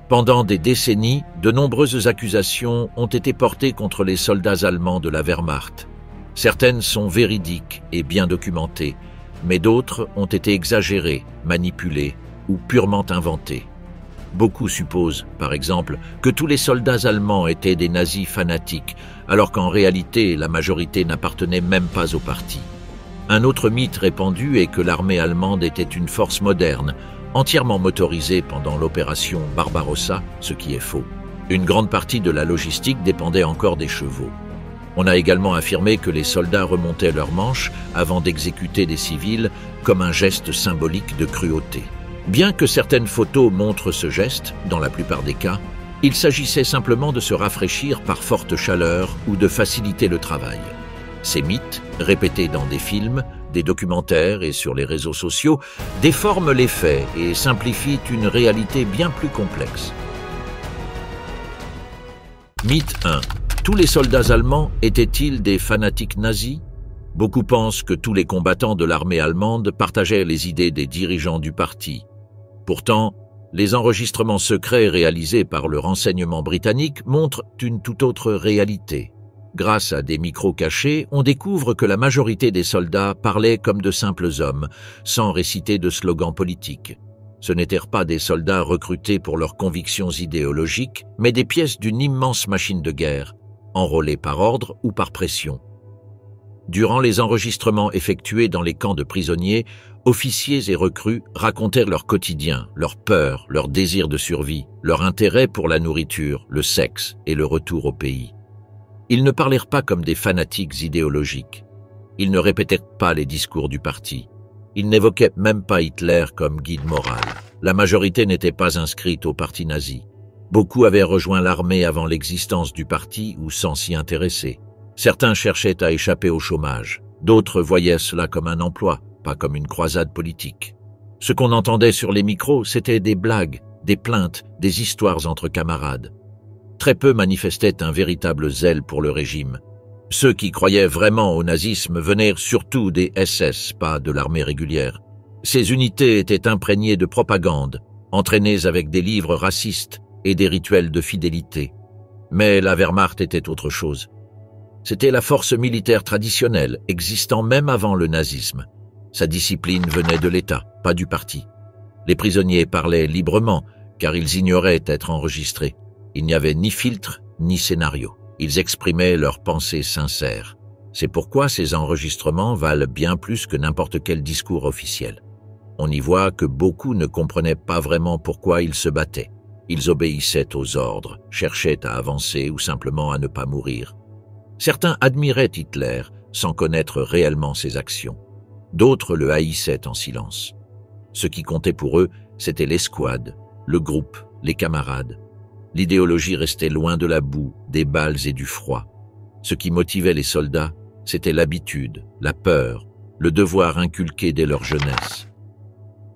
Pendant des décennies, de nombreuses accusations ont été portées contre les soldats allemands de la Wehrmacht. Certaines sont véridiques et bien documentées, mais d'autres ont été exagérées, manipulées ou purement inventées. Beaucoup supposent, par exemple, que tous les soldats allemands étaient des nazis fanatiques, alors qu'en réalité, la majorité n'appartenait même pas au parti. Un autre mythe répandu est que l'armée allemande était une force moderne, entièrement motorisée pendant l'opération Barbarossa, ce qui est faux. Une grande partie de la logistique dépendait encore des chevaux. On a également affirmé que les soldats remontaient leurs manches avant d'exécuter des civils comme un geste symbolique de cruauté. Bien que certaines photos montrent ce geste, dans la plupart des cas, il s'agissait simplement de se rafraîchir par forte chaleur ou de faciliter le travail. Ces mythes, répétés dans des films, des documentaires et sur les réseaux sociaux, déforment les faits et simplifient une réalité bien plus complexe. Mythe 1. Tous les soldats allemands étaient-ils des fanatiques nazis? Beaucoup pensent que tous les combattants de l'armée allemande partageaient les idées des dirigeants du parti. Pourtant, les enregistrements secrets réalisés par le renseignement britannique montrent une toute autre réalité. Grâce à des micros cachés, on découvre que la majorité des soldats parlaient comme de simples hommes, sans réciter de slogans politiques. Ce n'étaient pas des soldats recrutés pour leurs convictions idéologiques, mais des pièces d'une immense machine de guerre, enrôlés par ordre ou par pression. Durant les enregistrements effectués dans les camps de prisonniers, officiers et recrues racontèrent leur quotidien, leur peur, leur désir de survie, leur intérêt pour la nourriture, le sexe et le retour au pays. Ils ne parlèrent pas comme des fanatiques idéologiques. Ils ne répétèrent pas les discours du parti. Ils n'évoquaient même pas Hitler comme guide moral. La majorité n'était pas inscrite au parti nazi. Beaucoup avaient rejoint l'armée avant l'existence du parti ou sans s'y intéresser. Certains cherchaient à échapper au chômage. D'autres voyaient cela comme un emploi, pas comme une croisade politique. Ce qu'on entendait sur les micros, c'était des blagues, des plaintes, des histoires entre camarades. Très peu manifestaient un véritable zèle pour le régime. Ceux qui croyaient vraiment au nazisme venaient surtout des SS, pas de l'armée régulière. Ces unités étaient imprégnées de propagande, entraînées avec des livres racistes et des rituels de fidélité. Mais la Wehrmacht était autre chose. C'était la force militaire traditionnelle, existant même avant le nazisme. Sa discipline venait de l'État, pas du parti. Les prisonniers parlaient librement, car ils ignoraient être enregistrés. Il n'y avait ni filtre, ni scénario. Ils exprimaient leurs pensées sincères. C'est pourquoi ces enregistrements valent bien plus que n'importe quel discours officiel. On y voit que beaucoup ne comprenaient pas vraiment pourquoi ils se battaient. Ils obéissaient aux ordres, cherchaient à avancer ou simplement à ne pas mourir. Certains admiraient Hitler sans connaître réellement ses actions. D'autres le haïssaient en silence. Ce qui comptait pour eux, c'était l'escouade, le groupe, les camarades. L'idéologie restait loin de la boue, des balles et du froid. Ce qui motivait les soldats, c'était l'habitude, la peur, le devoir inculqué dès leur jeunesse.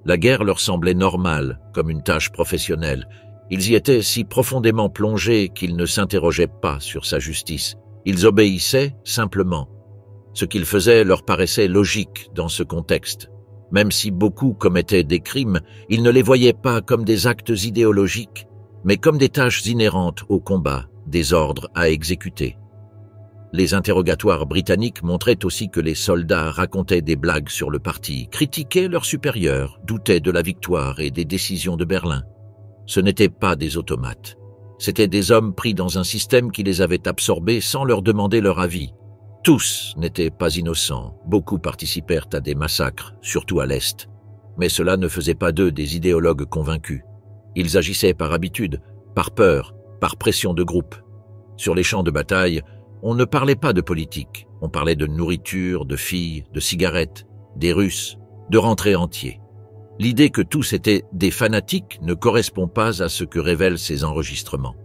La guerre leur semblait normale, comme une tâche professionnelle. Ils y étaient si profondément plongés qu'ils ne s'interrogeaient pas sur sa justice. Ils obéissaient simplement. Ce qu'ils faisaient leur paraissait logique dans ce contexte. Même si beaucoup commettaient des crimes, ils ne les voyaient pas comme des actes idéologiques, mais comme des tâches inhérentes au combat, des ordres à exécuter. Les interrogatoires britanniques montraient aussi que les soldats racontaient des blagues sur le parti, critiquaient leurs supérieurs, doutaient de la victoire et des décisions de Berlin. Ce n'étaient pas des automates. C'étaient des hommes pris dans un système qui les avait absorbés sans leur demander leur avis. Tous n'étaient pas innocents, beaucoup participèrent à des massacres, surtout à l'Est. Mais cela ne faisait pas d'eux des idéologues convaincus. Ils agissaient par habitude, par peur, par pression de groupe. Sur les champs de bataille, on ne parlait pas de politique. On parlait de nourriture, de filles, de cigarettes, des Russes, de rentrées entiers. L'idée que tous étaient des fanatiques ne correspond pas à ce que révèlent ces enregistrements.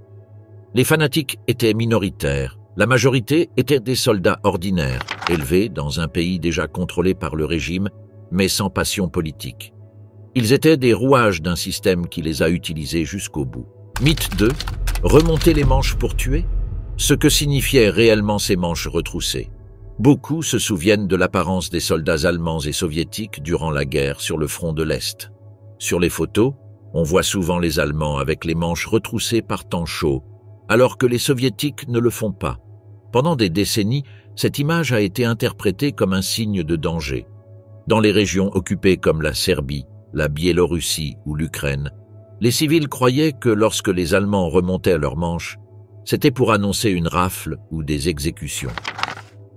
Les fanatiques étaient minoritaires. La majorité étaient des soldats ordinaires, élevés dans un pays déjà contrôlé par le régime, mais sans passion politique. Ils étaient des rouages d'un système qui les a utilisés jusqu'au bout. Mythe 2. Remonter les manches pour tuer? Ce que signifiaient réellement ces manches retroussées. Beaucoup se souviennent de l'apparence des soldats allemands et soviétiques durant la guerre sur le front de l'Est. Sur les photos, On voit souvent les Allemands avec les manches retroussées par temps chaud, alors que les Soviétiques ne le font pas. Pendant des décennies, cette image a été interprétée comme un signe de danger. Dans les régions occupées comme la Serbie, la Biélorussie ou l'Ukraine, les civils croyaient que lorsque les Allemands remontaient leurs manches, c'était pour annoncer une rafle ou des exécutions.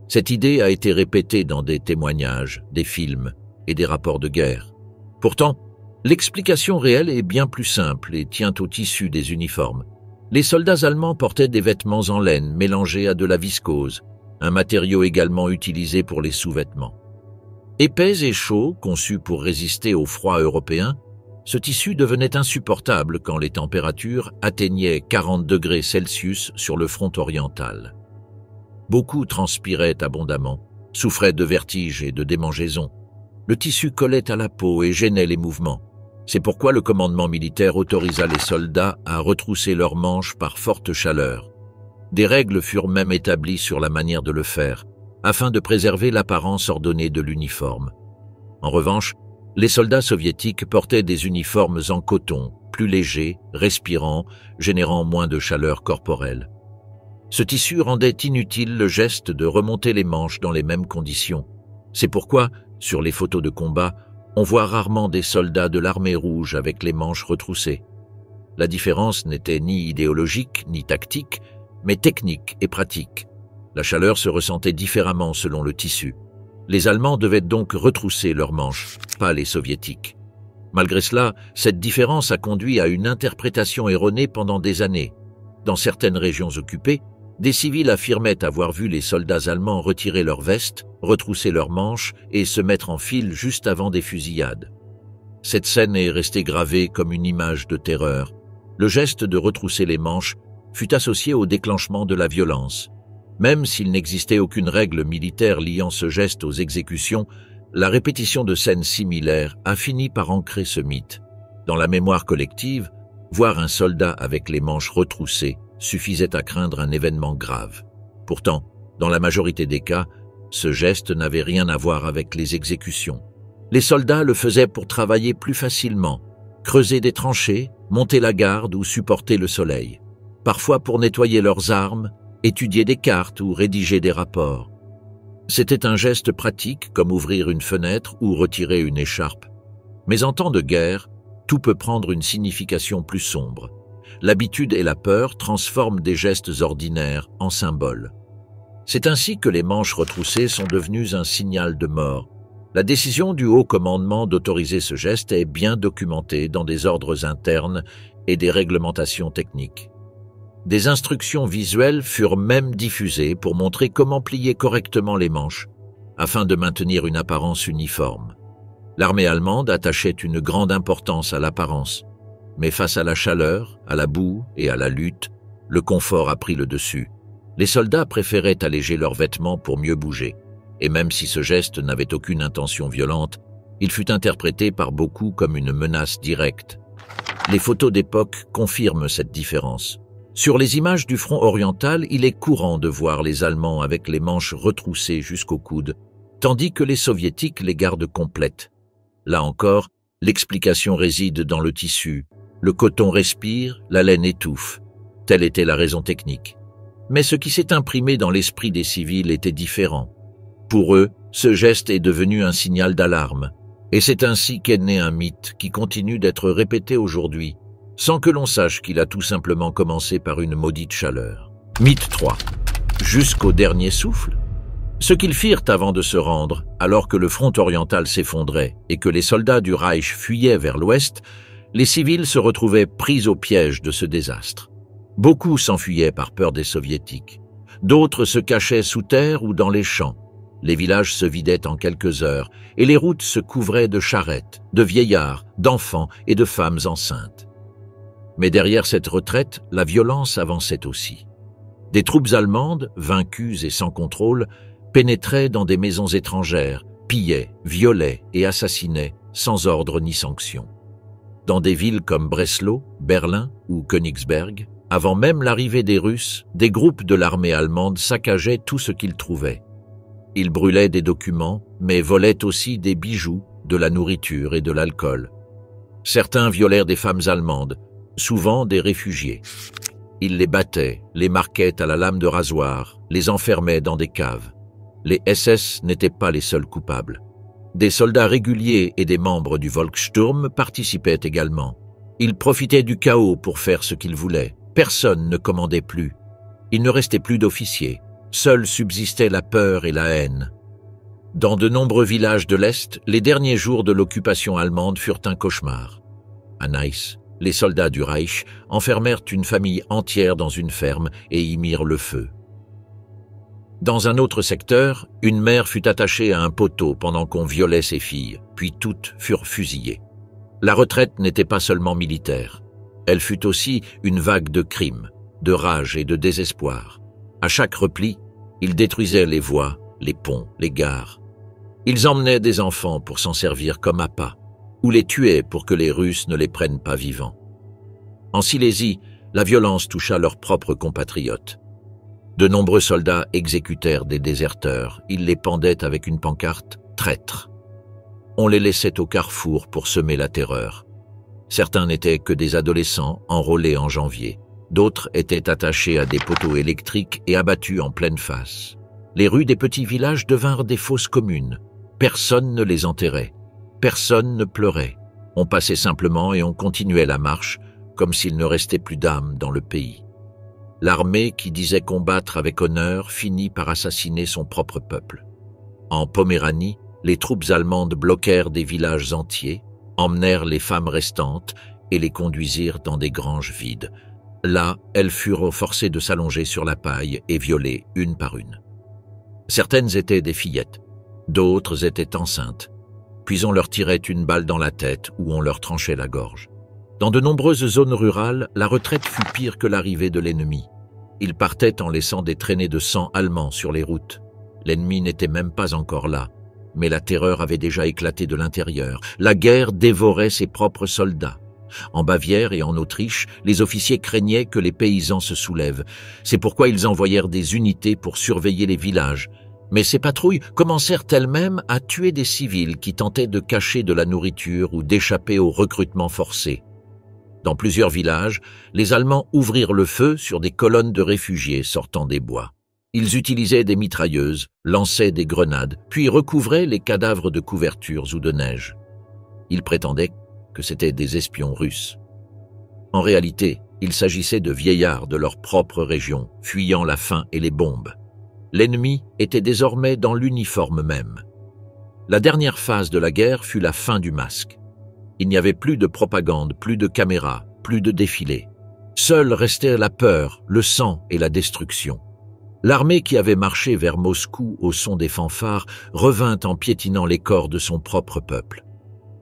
Cette idée a été répétée dans des témoignages, des films et des rapports de guerre. Pourtant, l'explication réelle est bien plus simple et tient au tissu des uniformes. Les soldats allemands portaient des vêtements en laine mélangés à de la viscose, un matériau également utilisé pour les sous-vêtements. Épais et chaud, conçu pour résister au froid européen, ce tissu devenait insupportable quand les températures atteignaient 40 degrés Celsius sur le front oriental. Beaucoup transpiraient abondamment, souffraient de vertiges et de démangeaisons. Le tissu collait à la peau et gênait les mouvements. C'est pourquoi le commandement militaire autorisa les soldats à retrousser leurs manches par forte chaleur. Des règles furent même établies sur la manière de le faire, afin de préserver l'apparence ordonnée de l'uniforme. En revanche, les soldats soviétiques portaient des uniformes en coton, plus légers, respirants, générant moins de chaleur corporelle. Ce tissu rendait inutile le geste de remonter les manches dans les mêmes conditions. C'est pourquoi, sur les photos de combat, on voit rarement des soldats de l'armée rouge avec les manches retroussées. La différence n'était ni idéologique ni tactique, mais technique et pratique. La chaleur se ressentait différemment selon le tissu. Les Allemands devaient donc retrousser leurs manches, pas les Soviétiques. Malgré cela, cette différence a conduit à une interprétation erronée pendant des années. Dans certaines régions occupées, des civils affirmaient avoir vu les soldats allemands retirer leurs vestes, retrousser leurs manches et se mettre en file juste avant des fusillades. Cette scène est restée gravée comme une image de terreur. Le geste de retrousser les manches fut associé au déclenchement de la violence. Même s'il n'existait aucune règle militaire liant ce geste aux exécutions, la répétition de scènes similaires a fini par ancrer ce mythe. Dans la mémoire collective, voir un soldat avec les manches retroussées suffisait à craindre un événement grave. Pourtant, dans la majorité des cas, ce geste n'avait rien à voir avec les exécutions. Les soldats le faisaient pour travailler plus facilement, creuser des tranchées, monter la garde ou supporter le soleil. Parfois pour nettoyer leurs armes, étudier des cartes ou rédiger des rapports. C'était un geste pratique comme ouvrir une fenêtre ou retirer une écharpe. Mais en temps de guerre, tout peut prendre une signification plus sombre. L'habitude et la peur transforment des gestes ordinaires en symboles. C'est ainsi que les manches retroussées sont devenues un signal de mort. La décision du haut commandement d'autoriser ce geste est bien documentée dans des ordres internes et des réglementations techniques. Des instructions visuelles furent même diffusées pour montrer comment plier correctement les manches, afin de maintenir une apparence uniforme. L'armée allemande attachait une grande importance à l'apparence, mais face à la chaleur, à la boue et à la lutte, le confort a pris le dessus. Les soldats préféraient alléger leurs vêtements pour mieux bouger, et même si ce geste n'avait aucune intention violente, il fut interprété par beaucoup comme une menace directe. Les photos d'époque confirment cette différence. Sur les images du front oriental, il est courant de voir les Allemands avec les manches retroussées jusqu'au coude, tandis que les Soviétiques les gardent complètes. Là encore, l'explication réside dans le tissu. Le coton respire, la laine étouffe. Telle était la raison technique. Mais ce qui s'est imprimé dans l'esprit des civils était différent. Pour eux, ce geste est devenu un signal d'alarme. Et c'est ainsi qu'est né un mythe qui continue d'être répété aujourd'hui, sans que l'on sache qu'il a tout simplement commencé par une maudite chaleur. Mythe 3. Jusqu'au dernier souffle? Ce qu'ils firent avant de se rendre, alors que le front oriental s'effondrait et que les soldats du Reich fuyaient vers l'ouest, les civils se retrouvaient pris au piège de ce désastre. Beaucoup s'enfuyaient par peur des Soviétiques. D'autres se cachaient sous terre ou dans les champs. Les villages se vidaient en quelques heures et les routes se couvraient de charrettes, de vieillards, d'enfants et de femmes enceintes. Mais derrière cette retraite, la violence avançait aussi. Des troupes allemandes, vaincues et sans contrôle, pénétraient dans des maisons étrangères, pillaient, violaient et assassinaient sans ordre ni sanction. Dans des villes comme Breslau, Berlin ou Königsberg, avant même l'arrivée des Russes, des groupes de l'armée allemande saccageaient tout ce qu'ils trouvaient. Ils brûlaient des documents, mais volaient aussi des bijoux, de la nourriture et de l'alcool. Certains violèrent des femmes allemandes, souvent des réfugiés. Ils les battaient, les marquaient à la lame de rasoir, les enfermaient dans des caves. Les SS n'étaient pas les seuls coupables. Des soldats réguliers et des membres du Volkssturm participaient également. Ils profitaient du chaos pour faire ce qu'ils voulaient. Personne ne commandait plus. Il ne restait plus d'officiers. Seuls subsistaient la peur et la haine. Dans de nombreux villages de l'Est, les derniers jours de l'occupation allemande furent un cauchemar. À Neisse, les soldats du Reich enfermèrent une famille entière dans une ferme et y mirent le feu. Dans un autre secteur, une mère fut attachée à un poteau pendant qu'on violait ses filles, puis toutes furent fusillées. La retraite n'était pas seulement militaire. Elle fut aussi une vague de crimes, de rage et de désespoir. À chaque repli, ils détruisaient les voies, les ponts, les gares. Ils emmenaient des enfants pour s'en servir comme appât, ou les tuaient pour que les Russes ne les prennent pas vivants. En Silésie, la violence toucha leurs propres compatriotes. De nombreux soldats exécutèrent des déserteurs. Ils les pendaient avec une pancarte « Traîtres ». On les laissait au carrefour pour semer la terreur. Certains n'étaient que des adolescents enrôlés en janvier. D'autres étaient attachés à des poteaux électriques et abattus en pleine face. Les rues des petits villages devinrent des fosses communes. Personne ne les enterrait. Personne ne pleurait. On passait simplement et on continuait la marche, comme s'il ne restait plus d'âme dans le pays. L'armée, qui disait combattre avec honneur, finit par assassiner son propre peuple. En Poméranie, les troupes allemandes bloquèrent des villages entiers, emmenèrent les femmes restantes et les conduisirent dans des granges vides. Là, elles furent forcées de s'allonger sur la paille et violées une par une. Certaines étaient des fillettes, d'autres étaient enceintes. Puis on leur tirait une balle dans la tête ou on leur tranchait la gorge. Dans de nombreuses zones rurales, la retraite fut pire que l'arrivée de l'ennemi. Ils partaient en laissant des traînées de sang allemand sur les routes. L'ennemi n'était même pas encore là, mais la terreur avait déjà éclaté de l'intérieur. La guerre dévorait ses propres soldats. En Bavière et en Autriche, les officiers craignaient que les paysans se soulèvent. C'est pourquoi ils envoyèrent des unités pour surveiller les villages. Mais ces patrouilles commencèrent elles-mêmes à tuer des civils qui tentaient de cacher de la nourriture ou d'échapper au recrutement forcé. Dans plusieurs villages, les Allemands ouvrirent le feu sur des colonnes de réfugiés sortant des bois. Ils utilisaient des mitrailleuses, lançaient des grenades, puis recouvraient les cadavres de couvertures ou de neige. Ils prétendaient que c'étaient des espions russes. En réalité, il s'agissait de vieillards de leur propre région, fuyant la faim et les bombes. L'ennemi était désormais dans l'uniforme même. La dernière phase de la guerre fut la fin du masque. Il n'y avait plus de propagande, plus de caméras, plus de défilés. Seule restait la peur, le sang et la destruction. L'armée qui avait marché vers Moscou au son des fanfares revint en piétinant les corps de son propre peuple.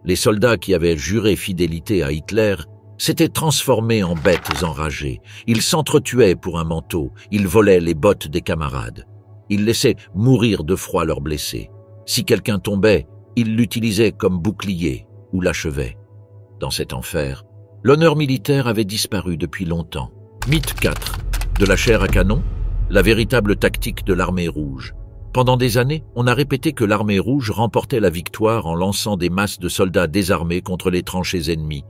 Les soldats qui avaient juré fidélité à Hitler s'étaient transformés en bêtes enragées. Ils s'entretuaient pour un manteau, ils volaient les bottes des camarades. Ils laissaient mourir de froid leurs blessés. Si quelqu'un tombait, ils l'utilisaient comme bouclier ou l'achevaient. Dans cet enfer, l'honneur militaire avait disparu depuis longtemps. Mythe 4. De la chair à canon, la véritable tactique de l'armée rouge. Pendant des années, on a répété que l'armée rouge remportait la victoire en lançant des masses de soldats désarmés contre les tranchées ennemies,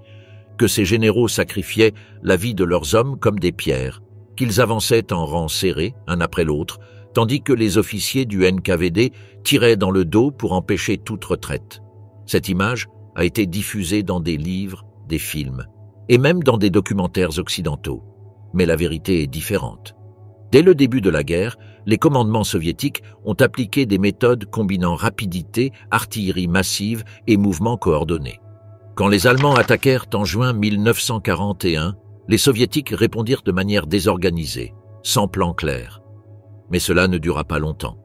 que ces généraux sacrifiaient la vie de leurs hommes comme des pierres, qu'ils avançaient en rangs serrés, un après l'autre, tandis que les officiers du NKVD tiraient dans le dos pour empêcher toute retraite. Cette image a été diffusée dans des livres, des films, et même dans des documentaires occidentaux. Mais la vérité est différente. Dès le début de la guerre, les commandements soviétiques ont appliqué des méthodes combinant rapidité, artillerie massive et mouvements coordonnés. Quand les Allemands attaquèrent en juin 1941, les Soviétiques répondirent de manière désorganisée, sans plan clair. Mais cela ne dura pas longtemps.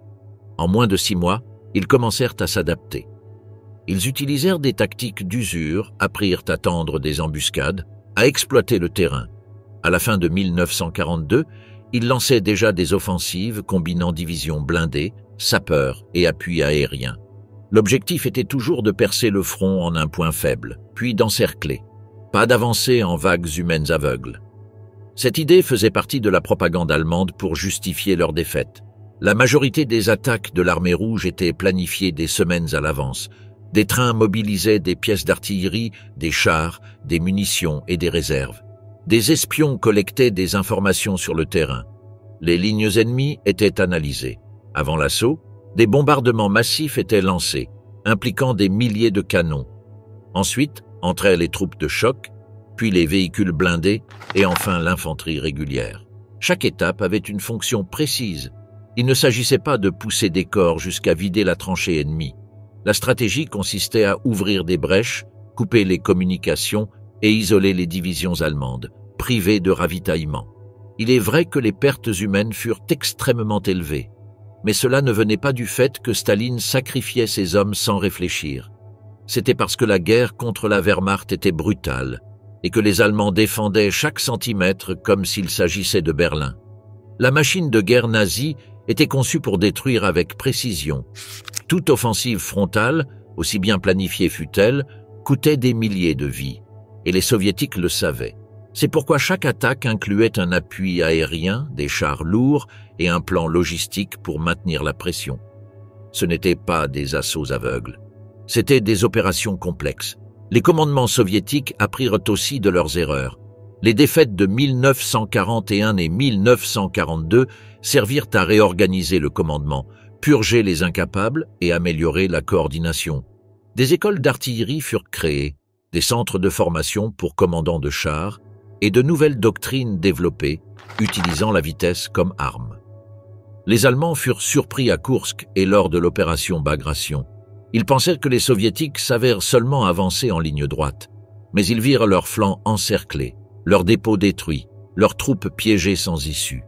En moins de 6 mois, ils commencèrent à s'adapter. Ils utilisèrent des tactiques d'usure, apprirent à tendre des embuscades, à exploiter le terrain. À la fin de 1942, ils lançaient déjà des offensives combinant divisions blindées, sapeurs et appuis aériens. L'objectif était toujours de percer le front en un point faible, puis d'encercler. Pas d'avancée en vagues humaines aveugles. Cette idée faisait partie de la propagande allemande pour justifier leur défaite. La majorité des attaques de l'armée rouge étaient planifiées des semaines à l'avance. Des trains mobilisaient des pièces d'artillerie, des chars, des munitions et des réserves. Des espions collectaient des informations sur le terrain. Les lignes ennemies étaient analysées. Avant l'assaut, des bombardements massifs étaient lancés, impliquant des milliers de canons. Ensuite, entraient les troupes de choc, puis les véhicules blindés et enfin l'infanterie régulière. Chaque étape avait une fonction précise. Il ne s'agissait pas de pousser des corps jusqu'à vider la tranchée ennemie. La stratégie consistait à ouvrir des brèches, couper les communications et isoler les divisions allemandes, privées de ravitaillement. Il est vrai que les pertes humaines furent extrêmement élevées, mais cela ne venait pas du fait que Staline sacrifiait ses hommes sans réfléchir. C'était parce que la guerre contre la Wehrmacht était brutale et que les Allemands défendaient chaque centimètre comme s'il s'agissait de Berlin. La machine de guerre nazie était conçue pour détruire avec précision. Toute offensive frontale, aussi bien planifiée fût-elle, coûtait des milliers de vies, et les Soviétiques le savaient. C'est pourquoi chaque attaque incluait un appui aérien, des chars lourds et un plan logistique pour maintenir la pression. Ce n'étaient pas des assauts aveugles, c'étaient des opérations complexes. Les commandements soviétiques apprirent aussi de leurs erreurs. Les défaites de 1941 et 1942 servirent à réorganiser le commandement, purger les incapables et améliorer la coordination. Des écoles d'artillerie furent créées, des centres de formation pour commandants de chars et de nouvelles doctrines développées, utilisant la vitesse comme arme. Les Allemands furent surpris à Koursk et lors de l'opération Bagration. Ils pensèrent que les Soviétiques s'avèrent seulement avancer en ligne droite, mais ils virent leurs flancs encerclés, leurs dépôts détruits, leurs troupes piégées sans issue.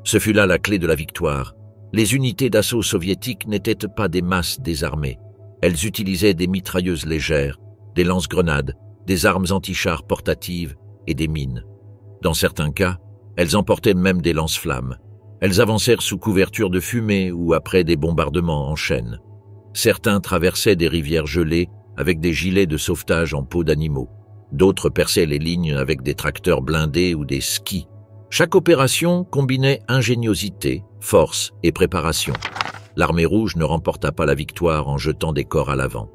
Ce fut là la clé de la victoire. Les unités d'assaut soviétiques n'étaient pas des masses désarmées. Elles utilisaient des mitrailleuses légères, des lance-grenades, des armes anti-chars portatives et des mines. Dans certains cas, elles emportaient même des lance-flammes. Elles avancèrent sous couverture de fumée ou après des bombardements en chaîne. Certains traversaient des rivières gelées avec des gilets de sauvetage en peau d'animaux. D'autres perçaient les lignes avec des tracteurs blindés ou des skis. Chaque opération combinait ingéniosité, force et préparation. L'armée rouge ne remporta pas la victoire en jetant des corps à l'avant.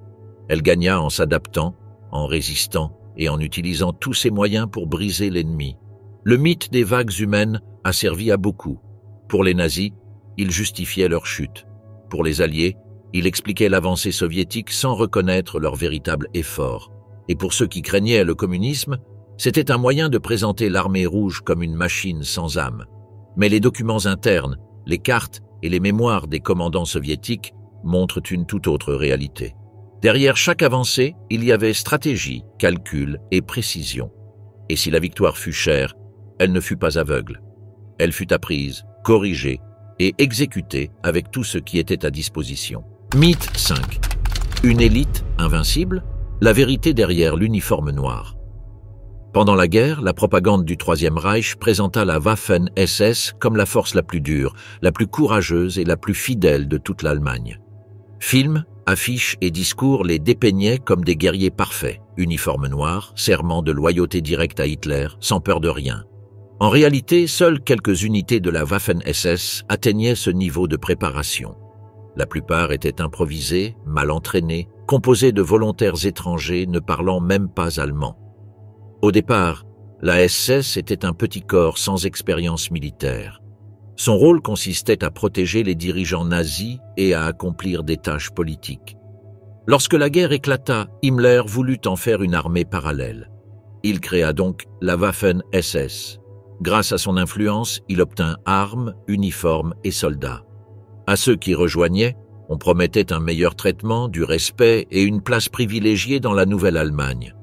Elle gagna en s'adaptant, en résistant et en utilisant tous ses moyens pour briser l'ennemi. Le mythe des vagues humaines a servi à beaucoup. Pour les nazis, il justifiait leur chute. Pour les Alliés, il expliquait l'avancée soviétique sans reconnaître leur véritable effort. Et pour ceux qui craignaient le communisme, c'était un moyen de présenter l'armée rouge comme une machine sans âme. Mais les documents internes, les cartes et les mémoires des commandants soviétiques montrent une toute autre réalité. Derrière chaque avancée, il y avait stratégie, calcul et précision. Et si la victoire fut chère, elle ne fut pas aveugle. Elle fut apprise, corrigée et exécutée avec tout ce qui était à disposition. Mythe 5. Une élite invincible? La vérité derrière l'uniforme noir. Pendant la guerre, la propagande du Troisième Reich présenta la Waffen-SS comme la force la plus dure, la plus courageuse et la plus fidèle de toute l'Allemagne. Films, affiches et discours les dépeignaient comme des guerriers parfaits, uniforme noir, serment de loyauté directe à Hitler, sans peur de rien. En réalité, seules quelques unités de la Waffen-SS atteignaient ce niveau de préparation. La plupart étaient improvisées, mal entraînées, composées de volontaires étrangers ne parlant même pas allemand. Au départ, la SS était un petit corps sans expérience militaire. Son rôle consistait à protéger les dirigeants nazis et à accomplir des tâches politiques. Lorsque la guerre éclata, Himmler voulut en faire une armée parallèle. Il créa donc la Waffen-SS. Grâce à son influence, il obtint armes, uniformes et soldats. À ceux qui rejoignaient, on promettait un meilleur traitement, du respect et une place privilégiée dans la Nouvelle-Allemagne.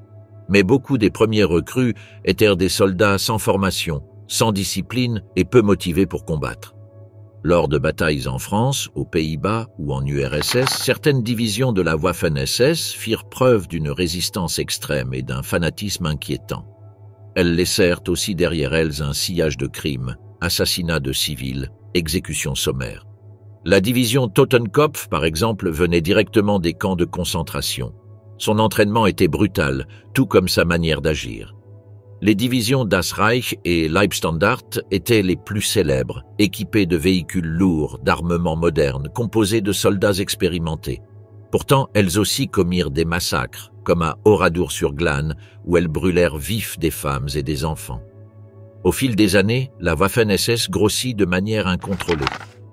Mais beaucoup des premiers recrues étaient des soldats sans formation, sans discipline et peu motivés pour combattre. Lors de batailles en France, aux Pays-Bas ou en URSS, certaines divisions de la Waffen-SS firent preuve d'une résistance extrême et d'un fanatisme inquiétant. Elles laissèrent aussi derrière elles un sillage de crimes, assassinats de civils, exécutions sommaires. La division Totenkopf, par exemple, venait directement des camps de concentration. Son entraînement était brutal, tout comme sa manière d'agir. Les divisions Das Reich et Leibstandart étaient les plus célèbres, équipées de véhicules lourds, d'armements modernes, composés de soldats expérimentés. Pourtant, elles aussi commirent des massacres, comme à Oradour-sur-Glane, où elles brûlèrent vifs des femmes et des enfants. Au fil des années, la Waffen-SS grossit de manière incontrôlée.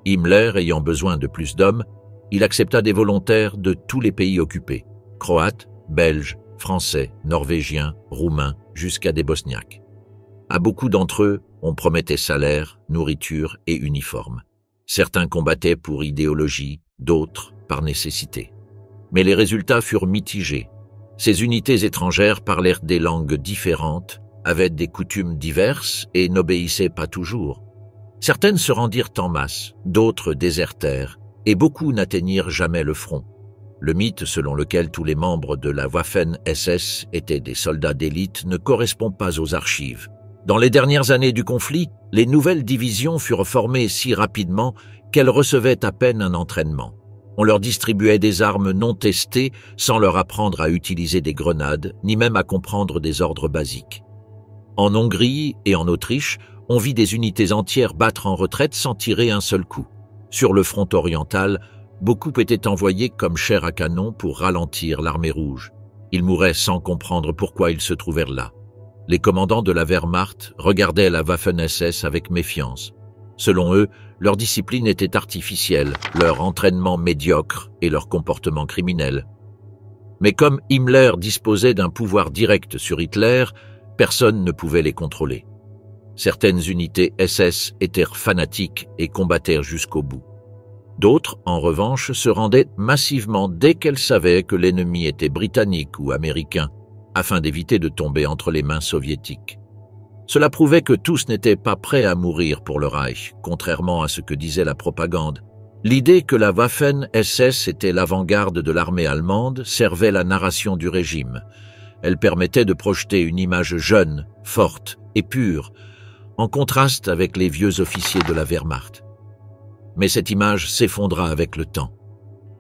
Himmler ayant besoin de plus d'hommes, il accepta des volontaires de tous les pays occupés, croates, belges, français, norvégiens, roumains, jusqu'à des bosniaques. À beaucoup d'entre eux, on promettait salaire, nourriture et uniforme. Certains combattaient pour idéologie, d'autres par nécessité. Mais les résultats furent mitigés. Ces unités étrangères parlèrent des langues différentes, avaient des coutumes diverses et n'obéissaient pas toujours. Certaines se rendirent en masse, d'autres désertèrent, et beaucoup n'atteignirent jamais le front. Le mythe selon lequel tous les membres de la Waffen-SS étaient des soldats d'élite ne correspond pas aux archives. Dans les dernières années du conflit, les nouvelles divisions furent formées si rapidement qu'elles recevaient à peine un entraînement. On leur distribuait des armes non testées sans leur apprendre à utiliser des grenades, ni même à comprendre des ordres basiques. En Hongrie et en Autriche, on vit des unités entières battre en retraite sans tirer un seul coup. Sur le front oriental, beaucoup étaient envoyés comme chair à canon pour ralentir l'armée rouge. Ils mouraient sans comprendre pourquoi ils se trouvèrent là. Les commandants de la Wehrmacht regardaient la Waffen-SS avec méfiance. Selon eux, leur discipline était artificielle, leur entraînement médiocre et leur comportement criminel. Mais comme Himmler disposait d'un pouvoir direct sur Hitler, personne ne pouvait les contrôler. Certaines unités SS étaient fanatiques et combattèrent jusqu'au bout. D'autres, en revanche, se rendaient massivement dès qu'elles savaient que l'ennemi était britannique ou américain, afin d'éviter de tomber entre les mains soviétiques. Cela prouvait que tous n'étaient pas prêts à mourir pour le Reich, contrairement à ce que disait la propagande. L'idée que la Waffen-SS était l'avant-garde de l'armée allemande servait la narration du régime. Elle permettait de projeter une image jeune, forte et pure, en contraste avec les vieux officiers de la Wehrmacht. Mais cette image s'effondra avec le temps.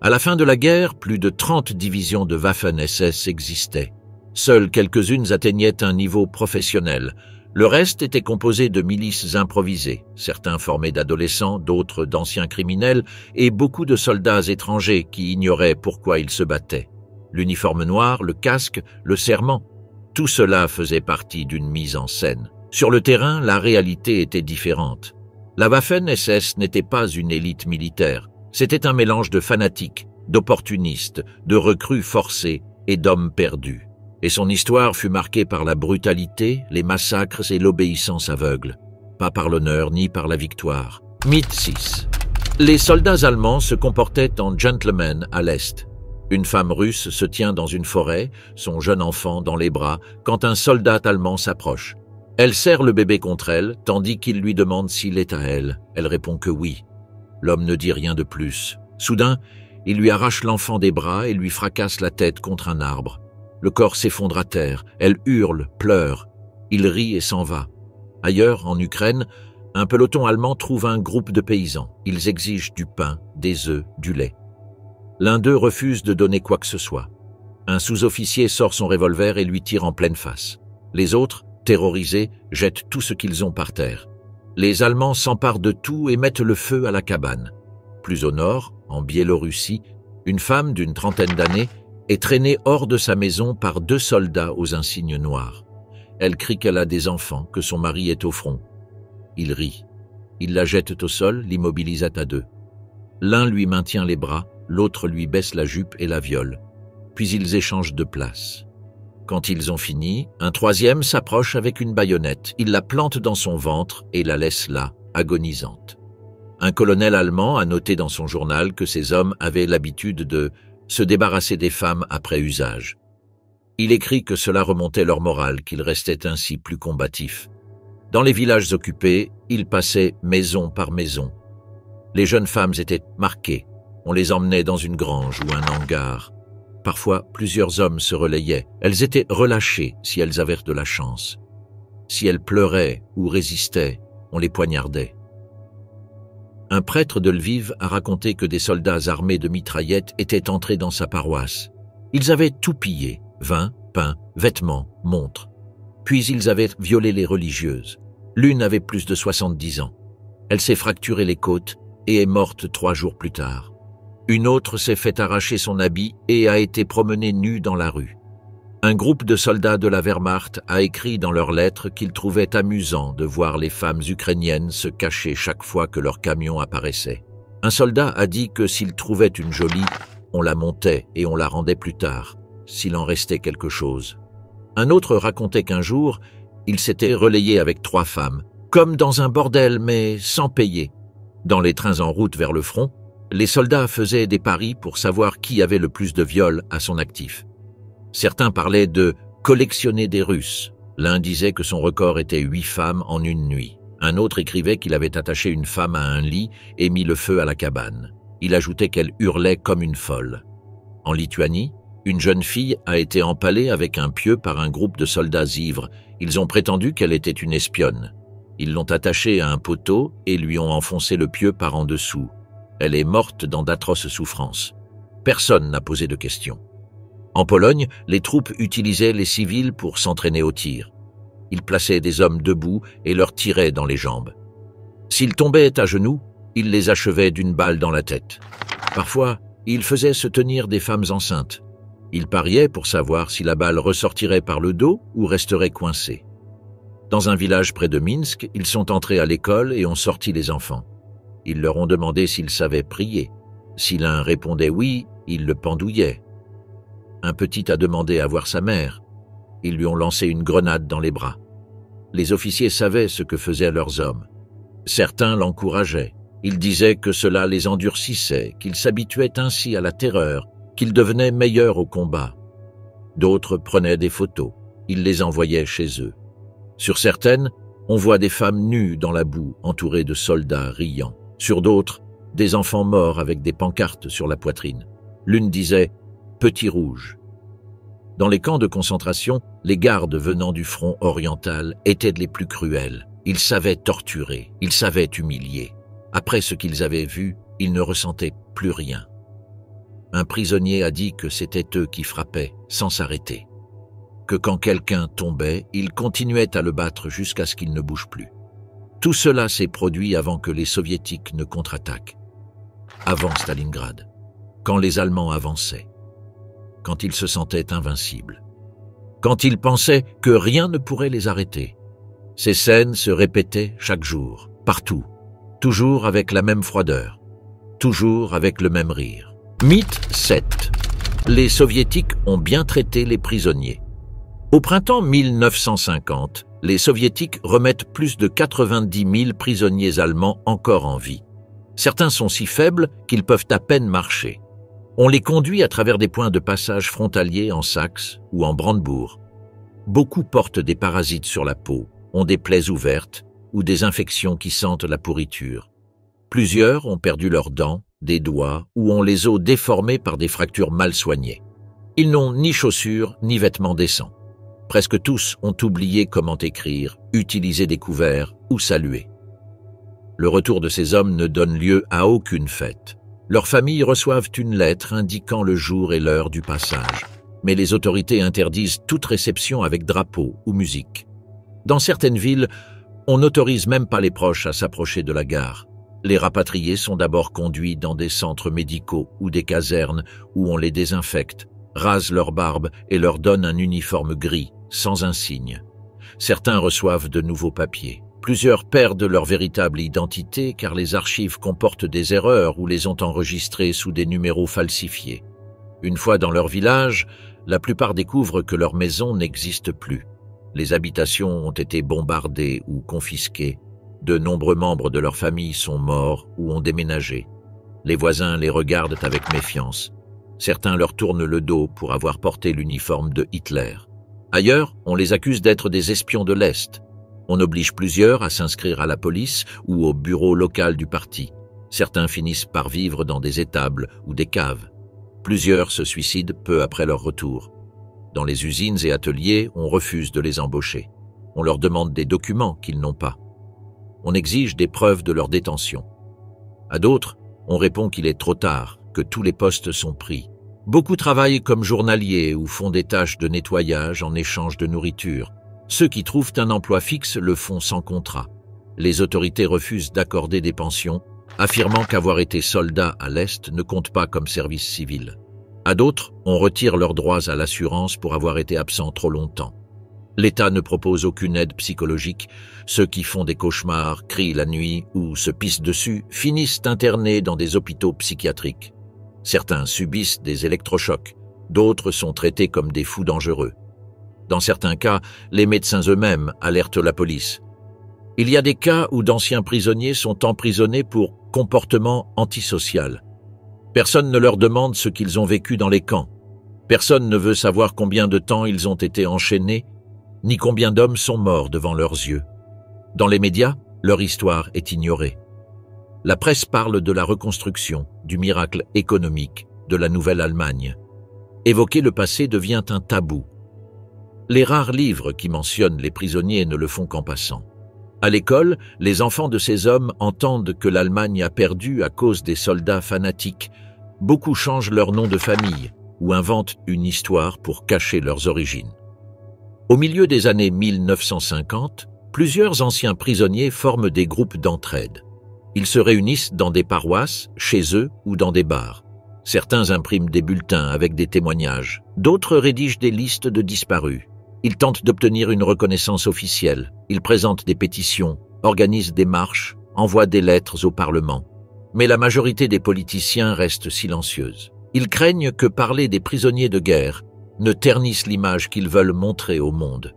À la fin de la guerre, plus de 30 divisions de Waffen-SS existaient. Seules quelques-unes atteignaient un niveau professionnel. Le reste était composé de milices improvisées, certains formés d'adolescents, d'autres d'anciens criminels, et beaucoup de soldats étrangers qui ignoraient pourquoi ils se battaient. L'uniforme noir, le casque, le serment, tout cela faisait partie d'une mise en scène. Sur le terrain, la réalité était différente. La Waffen-SS n'était pas une élite militaire, c'était un mélange de fanatiques, d'opportunistes, de recrues forcés et d'hommes perdus. Et son histoire fut marquée par la brutalité, les massacres et l'obéissance aveugle, pas par l'honneur ni par la victoire. Mythe 6. Les soldats allemands se comportaient en gentlemen à l'Est. Une femme russe se tient dans une forêt, son jeune enfant dans les bras, quand un soldat allemand s'approche. Elle serre le bébé contre elle, tandis qu'il lui demande s'il est à elle. Elle répond que oui. L'homme ne dit rien de plus. Soudain, il lui arrache l'enfant des bras et lui fracasse la tête contre un arbre. Le corps s'effondre à terre, elle hurle, pleure. Il rit et s'en va. Ailleurs, en Ukraine, un peloton allemand trouve un groupe de paysans. Ils exigent du pain, des œufs, du lait. L'un d'eux refuse de donner quoi que ce soit. Un sous-officier sort son revolver et lui tire en pleine face. Les autres, terrorisés, jettent tout ce qu'ils ont par terre. Les Allemands s'emparent de tout et mettent le feu à la cabane. Plus au nord, en Biélorussie, une femme d'une trentaine d'années est traînée hors de sa maison par 2 soldats aux insignes noirs. Elle crie qu'elle a des enfants, que son mari est au front. Il rit. Ils la jettent au sol, l'immobilisent à 2. L'un lui maintient les bras, l'autre lui baisse la jupe et la viole. Puis ils échangent de place. Quand ils ont fini, un troisième s'approche avec une baïonnette. Il la plante dans son ventre et la laisse là, agonisante. Un colonel allemand a noté dans son journal que ces hommes avaient l'habitude de se débarrasser des femmes après usage. Il écrit que cela remontait leur morale, qu'ils restaient ainsi plus combatifs. Dans les villages occupés, ils passaient maison par maison. Les jeunes femmes étaient marquées. On les emmenait dans une grange ou un hangar. Parfois, plusieurs hommes se relayaient. Elles étaient relâchées si elles avaient de la chance. Si elles pleuraient ou résistaient, on les poignardait. Un prêtre de Lviv a raconté que des soldats armés de mitraillettes étaient entrés dans sa paroisse. Ils avaient tout pillé, vin, pain, vêtements, montres. Puis ils avaient violé les religieuses. L'une avait plus de 70 ans. Elle s'est fracturée les côtes et est morte 3 jours plus tard. Une autre s'est fait arracher son habit et a été promenée nue dans la rue. Un groupe de soldats de la Wehrmacht a écrit dans leurs lettres qu'ils trouvaient amusant de voir les femmes ukrainiennes se cacher chaque fois que leur camion apparaissait. Un soldat a dit que s'il trouvait une jolie, on la montait et on la rendait plus tard, s'il en restait quelque chose. Un autre racontait qu'un jour, il s'était relayé avec 3 femmes, comme dans un bordel mais sans payer. Dans les trains en route vers le front, les soldats faisaient des paris pour savoir qui avait le plus de viols à son actif. Certains parlaient de collectionner des Russes. L'un disait que son record était 8 femmes en une nuit. Un autre écrivait qu'il avait attaché une femme à un lit et mis le feu à la cabane. Il ajoutait qu'elle hurlait comme une folle. En Lituanie, une jeune fille a été empalée avec un pieu par un groupe de soldats ivres. Ils ont prétendu qu'elle était une espionne. Ils l'ont attachée à un poteau et lui ont enfoncé le pieu par en dessous. Elle est morte dans d'atroces souffrances. Personne n'a posé de questions. En Pologne, les troupes utilisaient les civils pour s'entraîner au tir. Ils plaçaient des hommes debout et leur tiraient dans les jambes. S'ils tombaient à genoux, ils les achevaient d'une balle dans la tête. Parfois, ils faisaient se tenir des femmes enceintes. Ils pariaient pour savoir si la balle ressortirait par le dos ou resterait coincée. Dans un village près de Minsk, ils sont entrés à l'école et ont sorti les enfants. Ils leur ont demandé s'ils savaient prier. Si l'un répondait oui, ils le pendouillaient. Un petit a demandé à voir sa mère. Ils lui ont lancé une grenade dans les bras. Les officiers savaient ce que faisaient leurs hommes. Certains l'encourageaient. Ils disaient que cela les endurcissait, qu'ils s'habituaient ainsi à la terreur, qu'ils devenaient meilleurs au combat. D'autres prenaient des photos. Ils les envoyaient chez eux. Sur certaines, on voit des femmes nues dans la boue, entourées de soldats riant. Sur d'autres, des enfants morts avec des pancartes sur la poitrine. L'une disait « Petit rouge ». Dans les camps de concentration, les gardes venant du front oriental étaient les plus cruels. Ils savaient torturer, ils savaient humilier. Après ce qu'ils avaient vu, ils ne ressentaient plus rien. Un prisonnier a dit que c'était eux qui frappaient, sans s'arrêter. Que quand quelqu'un tombait, ils continuaient à le battre jusqu'à ce qu'il ne bouge plus. Tout cela s'est produit avant que les Soviétiques ne contre-attaquent. Avant Stalingrad, quand les Allemands avançaient, quand ils se sentaient invincibles, quand ils pensaient que rien ne pourrait les arrêter. Ces scènes se répétaient chaque jour, partout, toujours avec la même froideur, toujours avec le même rire. Mythe 7. Les Soviétiques ont bien traité les prisonniers. Au printemps 1950, les Soviétiques remettent plus de 90 000 prisonniers allemands encore en vie. Certains sont si faibles qu'ils peuvent à peine marcher. On les conduit à travers des points de passage frontaliers en Saxe ou en Brandebourg. Beaucoup portent des parasites sur la peau, ont des plaies ouvertes ou des infections qui sentent la pourriture. Plusieurs ont perdu leurs dents, des doigts ou ont les os déformés par des fractures mal soignées. Ils n'ont ni chaussures ni vêtements décents. Presque tous ont oublié comment écrire, utiliser des couverts ou saluer. Le retour de ces hommes ne donne lieu à aucune fête. Leurs familles reçoivent une lettre indiquant le jour et l'heure du passage, mais les autorités interdisent toute réception avec drapeau ou musique. Dans certaines villes, on n'autorise même pas les proches à s'approcher de la gare. Les rapatriés sont d'abord conduits dans des centres médicaux ou des casernes où on les désinfecte, rase leur barbe et leur donne un uniforme gris, sans insigne. Certains reçoivent de nouveaux papiers. Plusieurs perdent leur véritable identité car les archives comportent des erreurs ou les ont enregistrés sous des numéros falsifiés. Une fois dans leur village, la plupart découvrent que leur maison n'existe plus. Les habitations ont été bombardées ou confisquées. De nombreux membres de leur famille sont morts ou ont déménagé. Les voisins les regardent avec méfiance. Certains leur tournent le dos pour avoir porté l'uniforme de Hitler. Ailleurs, on les accuse d'être des espions de l'Est. On oblige plusieurs à s'inscrire à la police ou au bureau local du parti. Certains finissent par vivre dans des étables ou des caves. Plusieurs se suicident peu après leur retour. Dans les usines et ateliers, on refuse de les embaucher. On leur demande des documents qu'ils n'ont pas. On exige des preuves de leur détention. À d'autres, on répond qu'il est trop tard, que tous les postes sont pris. Beaucoup travaillent comme journaliers ou font des tâches de nettoyage en échange de nourriture. Ceux qui trouvent un emploi fixe le font sans contrat. Les autorités refusent d'accorder des pensions affirmant qu'avoir été soldat à l'Est ne compte pas comme service civil. À d'autres, on retire leurs droits à l'assurance pour avoir été absent trop longtemps. L'État ne propose aucune aide psychologique. Ceux qui font des cauchemars, crient la nuit ou se pissent dessus finissent internés dans des hôpitaux psychiatriques. Certains subissent des électrochocs, d'autres sont traités comme des fous dangereux. Dans certains cas, les médecins eux-mêmes alertent la police. Il y a des cas où d'anciens prisonniers sont emprisonnés pour comportement antisocial. Personne ne leur demande ce qu'ils ont vécu dans les camps. Personne ne veut savoir combien de temps ils ont été enchaînés, ni combien d'hommes sont morts devant leurs yeux. Dans les médias, leur histoire est ignorée. La presse parle de la reconstruction, du miracle économique, de la nouvelle Allemagne. Évoquer le passé devient un tabou. Les rares livres qui mentionnent les prisonniers ne le font qu'en passant. À l'école, les enfants de ces hommes entendent que l'Allemagne a perdu à cause des soldats fanatiques. Beaucoup changent leur nom de famille ou inventent une histoire pour cacher leurs origines. Au milieu des années 1950, plusieurs anciens prisonniers forment des groupes d'entraide. Ils se réunissent dans des paroisses, chez eux ou dans des bars. Certains impriment des bulletins avec des témoignages, d'autres rédigent des listes de disparus. Ils tentent d'obtenir une reconnaissance officielle, ils présentent des pétitions, organisent des marches, envoient des lettres au Parlement. Mais la majorité des politiciens reste silencieuse. Ils craignent que parler des prisonniers de guerre ne ternisse l'image qu'ils veulent montrer au monde.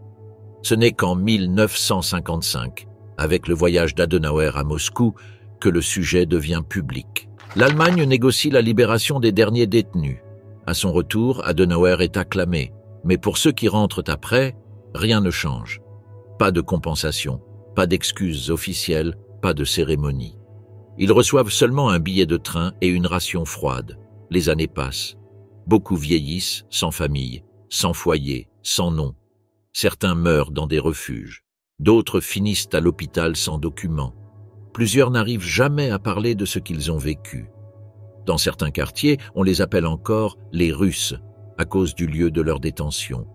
Ce n'est qu'en 1955, avec le voyage d'Adenauer à Moscou, que le sujet devient public. L'Allemagne négocie la libération des derniers détenus. À son retour, Adenauer est acclamé. Mais pour ceux qui rentrent après, rien ne change. Pas de compensation, pas d'excuses officielles, pas de cérémonie. Ils reçoivent seulement un billet de train et une ration froide. Les années passent. Beaucoup vieillissent, sans famille, sans foyer, sans nom. Certains meurent dans des refuges. D'autres finissent à l'hôpital sans documents. Plusieurs n'arrivent jamais à parler de ce qu'ils ont vécu. Dans certains quartiers, on les appelle encore les Russes, à cause du lieu de leur détention.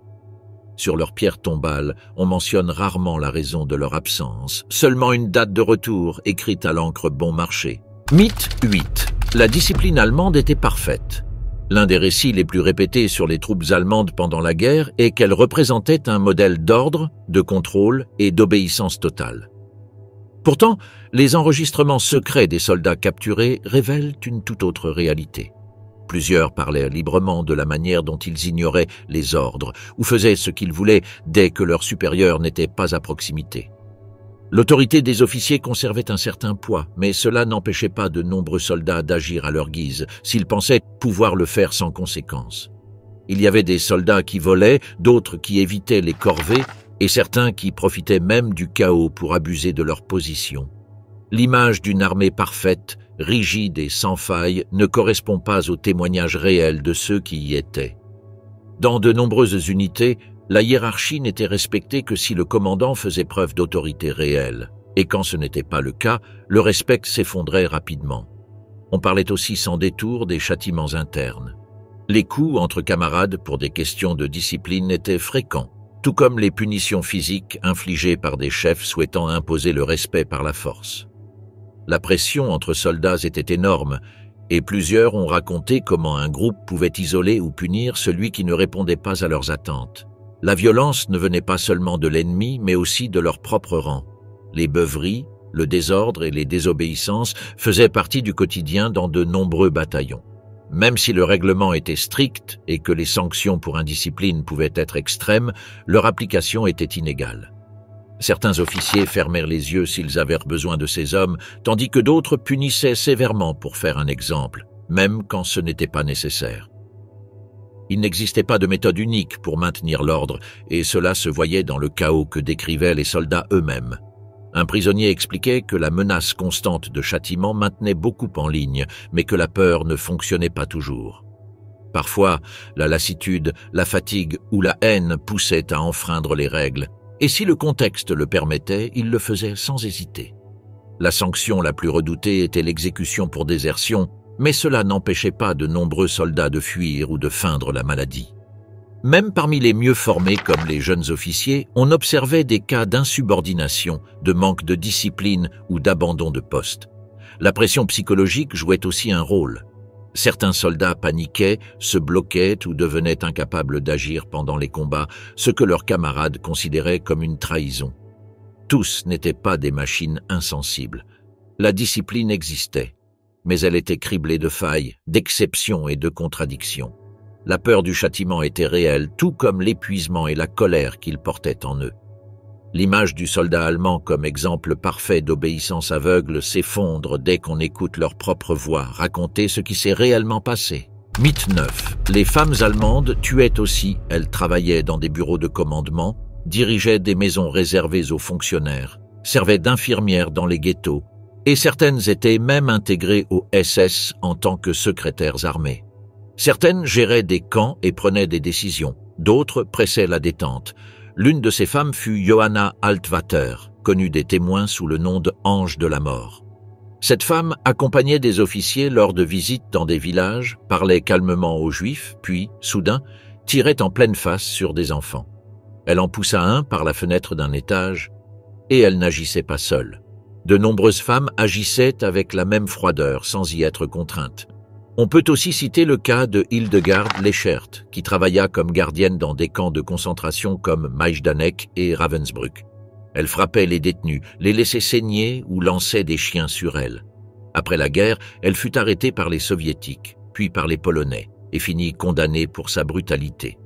Sur leur pierre tombale, on mentionne rarement la raison de leur absence, seulement une date de retour écrite à l'encre bon marché. Mythe 8. La discipline allemande était parfaite. L'un des récits les plus répétés sur les troupes allemandes pendant la guerre est qu'elles représentaient un modèle d'ordre, de contrôle et d'obéissance totale. Pourtant, les enregistrements secrets des soldats capturés révèlent une toute autre réalité. Plusieurs parlaient librement de la manière dont ils ignoraient les ordres ou faisaient ce qu'ils voulaient dès que leurs supérieurs n'étaient pas à proximité. L'autorité des officiers conservait un certain poids, mais cela n'empêchait pas de nombreux soldats d'agir à leur guise, s'ils pensaient pouvoir le faire sans conséquence. Il y avait des soldats qui volaient, d'autres qui évitaient les corvées, et certains qui profitaient même du chaos pour abuser de leur position. L'image d'une armée parfaite, rigide et sans faille, ne correspond pas au témoignage réel de ceux qui y étaient. Dans de nombreuses unités, la hiérarchie n'était respectée que si le commandant faisait preuve d'autorité réelle, et quand ce n'était pas le cas, le respect s'effondrait rapidement. On parlait aussi sans détour des châtiments internes. Les coups entre camarades pour des questions de discipline étaient fréquents, tout comme les punitions physiques infligées par des chefs souhaitant imposer le respect par la force. La pression entre soldats était énorme, et plusieurs ont raconté comment un groupe pouvait isoler ou punir celui qui ne répondait pas à leurs attentes. La violence ne venait pas seulement de l'ennemi, mais aussi de leur propre rang. Les beuveries, le désordre et les désobéissances faisaient partie du quotidien dans de nombreux bataillons. Même si le règlement était strict et que les sanctions pour indiscipline pouvaient être extrêmes, leur application était inégale. Certains officiers fermèrent les yeux s'ils avaient besoin de ces hommes, tandis que d'autres punissaient sévèrement pour faire un exemple, même quand ce n'était pas nécessaire. Il n'existait pas de méthode unique pour maintenir l'ordre, et cela se voyait dans le chaos que décrivaient les soldats eux-mêmes. Un prisonnier expliquait que la menace constante de châtiment maintenait beaucoup en ligne, mais que la peur ne fonctionnait pas toujours. Parfois, la lassitude, la fatigue ou la haine poussaient à enfreindre les règles, et si le contexte le permettait, il le faisait sans hésiter. La sanction la plus redoutée était l'exécution pour désertion, mais cela n'empêchait pas de nombreux soldats de fuir ou de feindre la maladie. Même parmi les mieux formés comme les jeunes officiers, on observait des cas d'insubordination, de manque de discipline ou d'abandon de poste. La pression psychologique jouait aussi un rôle. Certains soldats paniquaient, se bloquaient ou devenaient incapables d'agir pendant les combats, ce que leurs camarades considéraient comme une trahison. Tous n'étaient pas des machines insensibles. La discipline existait, mais elle était criblée de failles, d'exceptions et de contradictions. La peur du châtiment était réelle, tout comme l'épuisement et la colère qu'ils portaient en eux. L'image du soldat allemand comme exemple parfait d'obéissance aveugle s'effondre dès qu'on écoute leur propre voix raconter ce qui s'est réellement passé. Mythe 9. Les femmes allemandes tuaient aussi, elles travaillaient dans des bureaux de commandement, dirigeaient des maisons réservées aux fonctionnaires, servaient d'infirmières dans les ghettos, et certaines étaient même intégrées au SS en tant que secrétaires armés. Certaines géraient des camps et prenaient des décisions, d'autres pressaient la détente. L'une de ces femmes fut Johanna Altvater, connue des témoins sous le nom de Ange de la mort. Cette femme accompagnait des officiers lors de visites dans des villages, parlait calmement aux Juifs, puis, soudain, tirait en pleine face sur des enfants. Elle en poussa un par la fenêtre d'un étage, et elle n'agissait pas seule. De nombreuses femmes agissaient avec la même froideur, sans y être contraintes. On peut aussi citer le cas de Hildegard Leschert, qui travailla comme gardienne dans des camps de concentration comme Majdanek et Ravensbrück. Elle frappait les détenus, les laissait saigner ou lançait des chiens sur elles. Après la guerre, elle fut arrêtée par les Soviétiques, puis par les Polonais, et finit condamnée pour sa brutalité.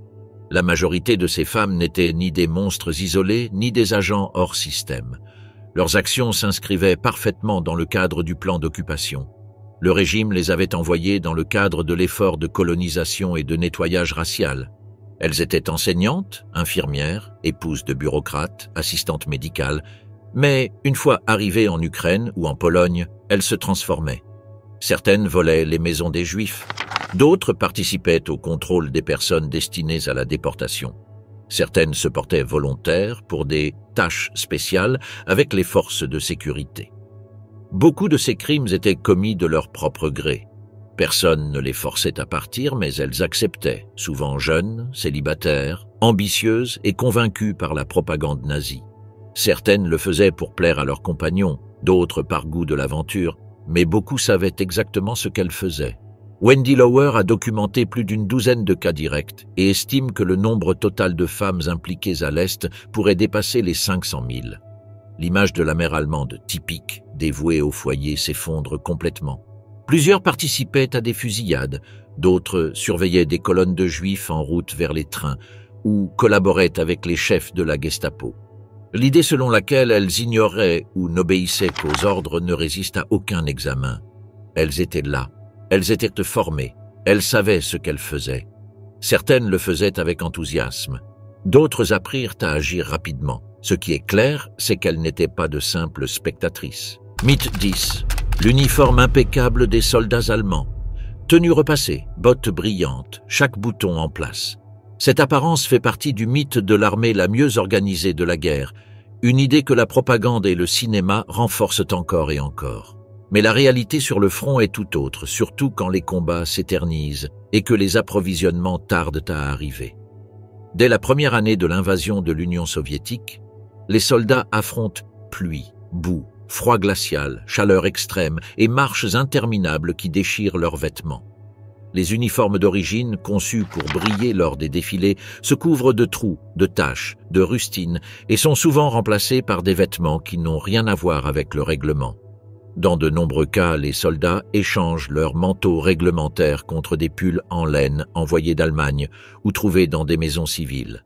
La majorité de ces femmes n'étaient ni des monstres isolés, ni des agents hors système. Leurs actions s'inscrivaient parfaitement dans le cadre du plan d'occupation. Le régime les avait envoyées dans le cadre de l'effort de colonisation et de nettoyage racial. Elles étaient enseignantes, infirmières, épouses de bureaucrates, assistantes médicales, mais une fois arrivées en Ukraine ou en Pologne, elles se transformaient. Certaines volaient les maisons des Juifs, d'autres participaient au contrôle des personnes destinées à la déportation. Certaines se portaient volontaires pour des tâches spéciales avec les forces de sécurité. Beaucoup de ces crimes étaient commis de leur propre gré. Personne ne les forçait à partir, mais elles acceptaient, souvent jeunes, célibataires, ambitieuses et convaincues par la propagande nazie. Certaines le faisaient pour plaire à leurs compagnons, d'autres par goût de l'aventure, mais beaucoup savaient exactement ce qu'elles faisaient. Wendy Lower a documenté plus d'une douzaine de cas directs et estime que le nombre total de femmes impliquées à l'Est pourrait dépasser les 500 000. L'image de la mère allemande typique, dévouée au foyer, s'effondre complètement. Plusieurs participaient à des fusillades, d'autres surveillaient des colonnes de Juifs en route vers les trains ou collaboraient avec les chefs de la Gestapo. L'idée selon laquelle elles ignoraient ou n'obéissaient qu'aux ordres ne résiste à aucun examen. Elles étaient là, elles étaient formées, elles savaient ce qu'elles faisaient. Certaines le faisaient avec enthousiasme, d'autres apprirent à agir rapidement. Ce qui est clair, c'est qu'elles n'étaient pas de simples spectatrices. Mythe 10. L'uniforme impeccable des soldats allemands. Tenue repassée, bottes brillantes, chaque bouton en place. Cette apparence fait partie du mythe de l'armée la mieux organisée de la guerre, une idée que la propagande et le cinéma renforcent encore et encore. Mais la réalité sur le front est tout autre, surtout quand les combats s'éternisent et que les approvisionnements tardent à arriver. Dès la première année de l'invasion de l'Union soviétique, les soldats affrontent pluie, boue, froid glacial, chaleur extrême et marches interminables qui déchirent leurs vêtements. Les uniformes d'origine, conçus pour briller lors des défilés, se couvrent de trous, de taches, de rustines et sont souvent remplacés par des vêtements qui n'ont rien à voir avec le règlement. Dans de nombreux cas, les soldats échangent leurs manteaux réglementaires contre des pulls en laine envoyés d'Allemagne ou trouvés dans des maisons civiles.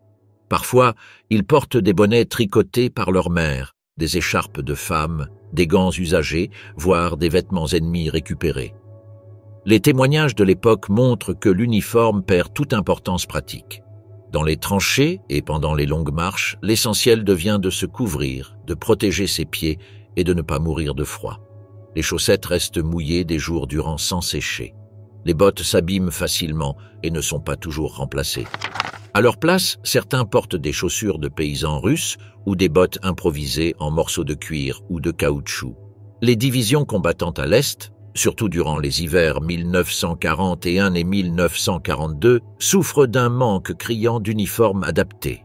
Parfois, ils portent des bonnets tricotés par leur mère, des écharpes de femmes, des gants usagés, voire des vêtements ennemis récupérés. Les témoignages de l'époque montrent que l'uniforme perd toute importance pratique. Dans les tranchées et pendant les longues marches, l'essentiel devient de se couvrir, de protéger ses pieds et de ne pas mourir de froid. Les chaussettes restent mouillées des jours durant sans sécher. Les bottes s'abîment facilement et ne sont pas toujours remplacées. À leur place, certains portent des chaussures de paysans russes ou des bottes improvisées en morceaux de cuir ou de caoutchouc. Les divisions combattantes à l'Est, surtout durant les hivers 1941 et 1942, souffrent d'un manque criant d'uniformes adaptés.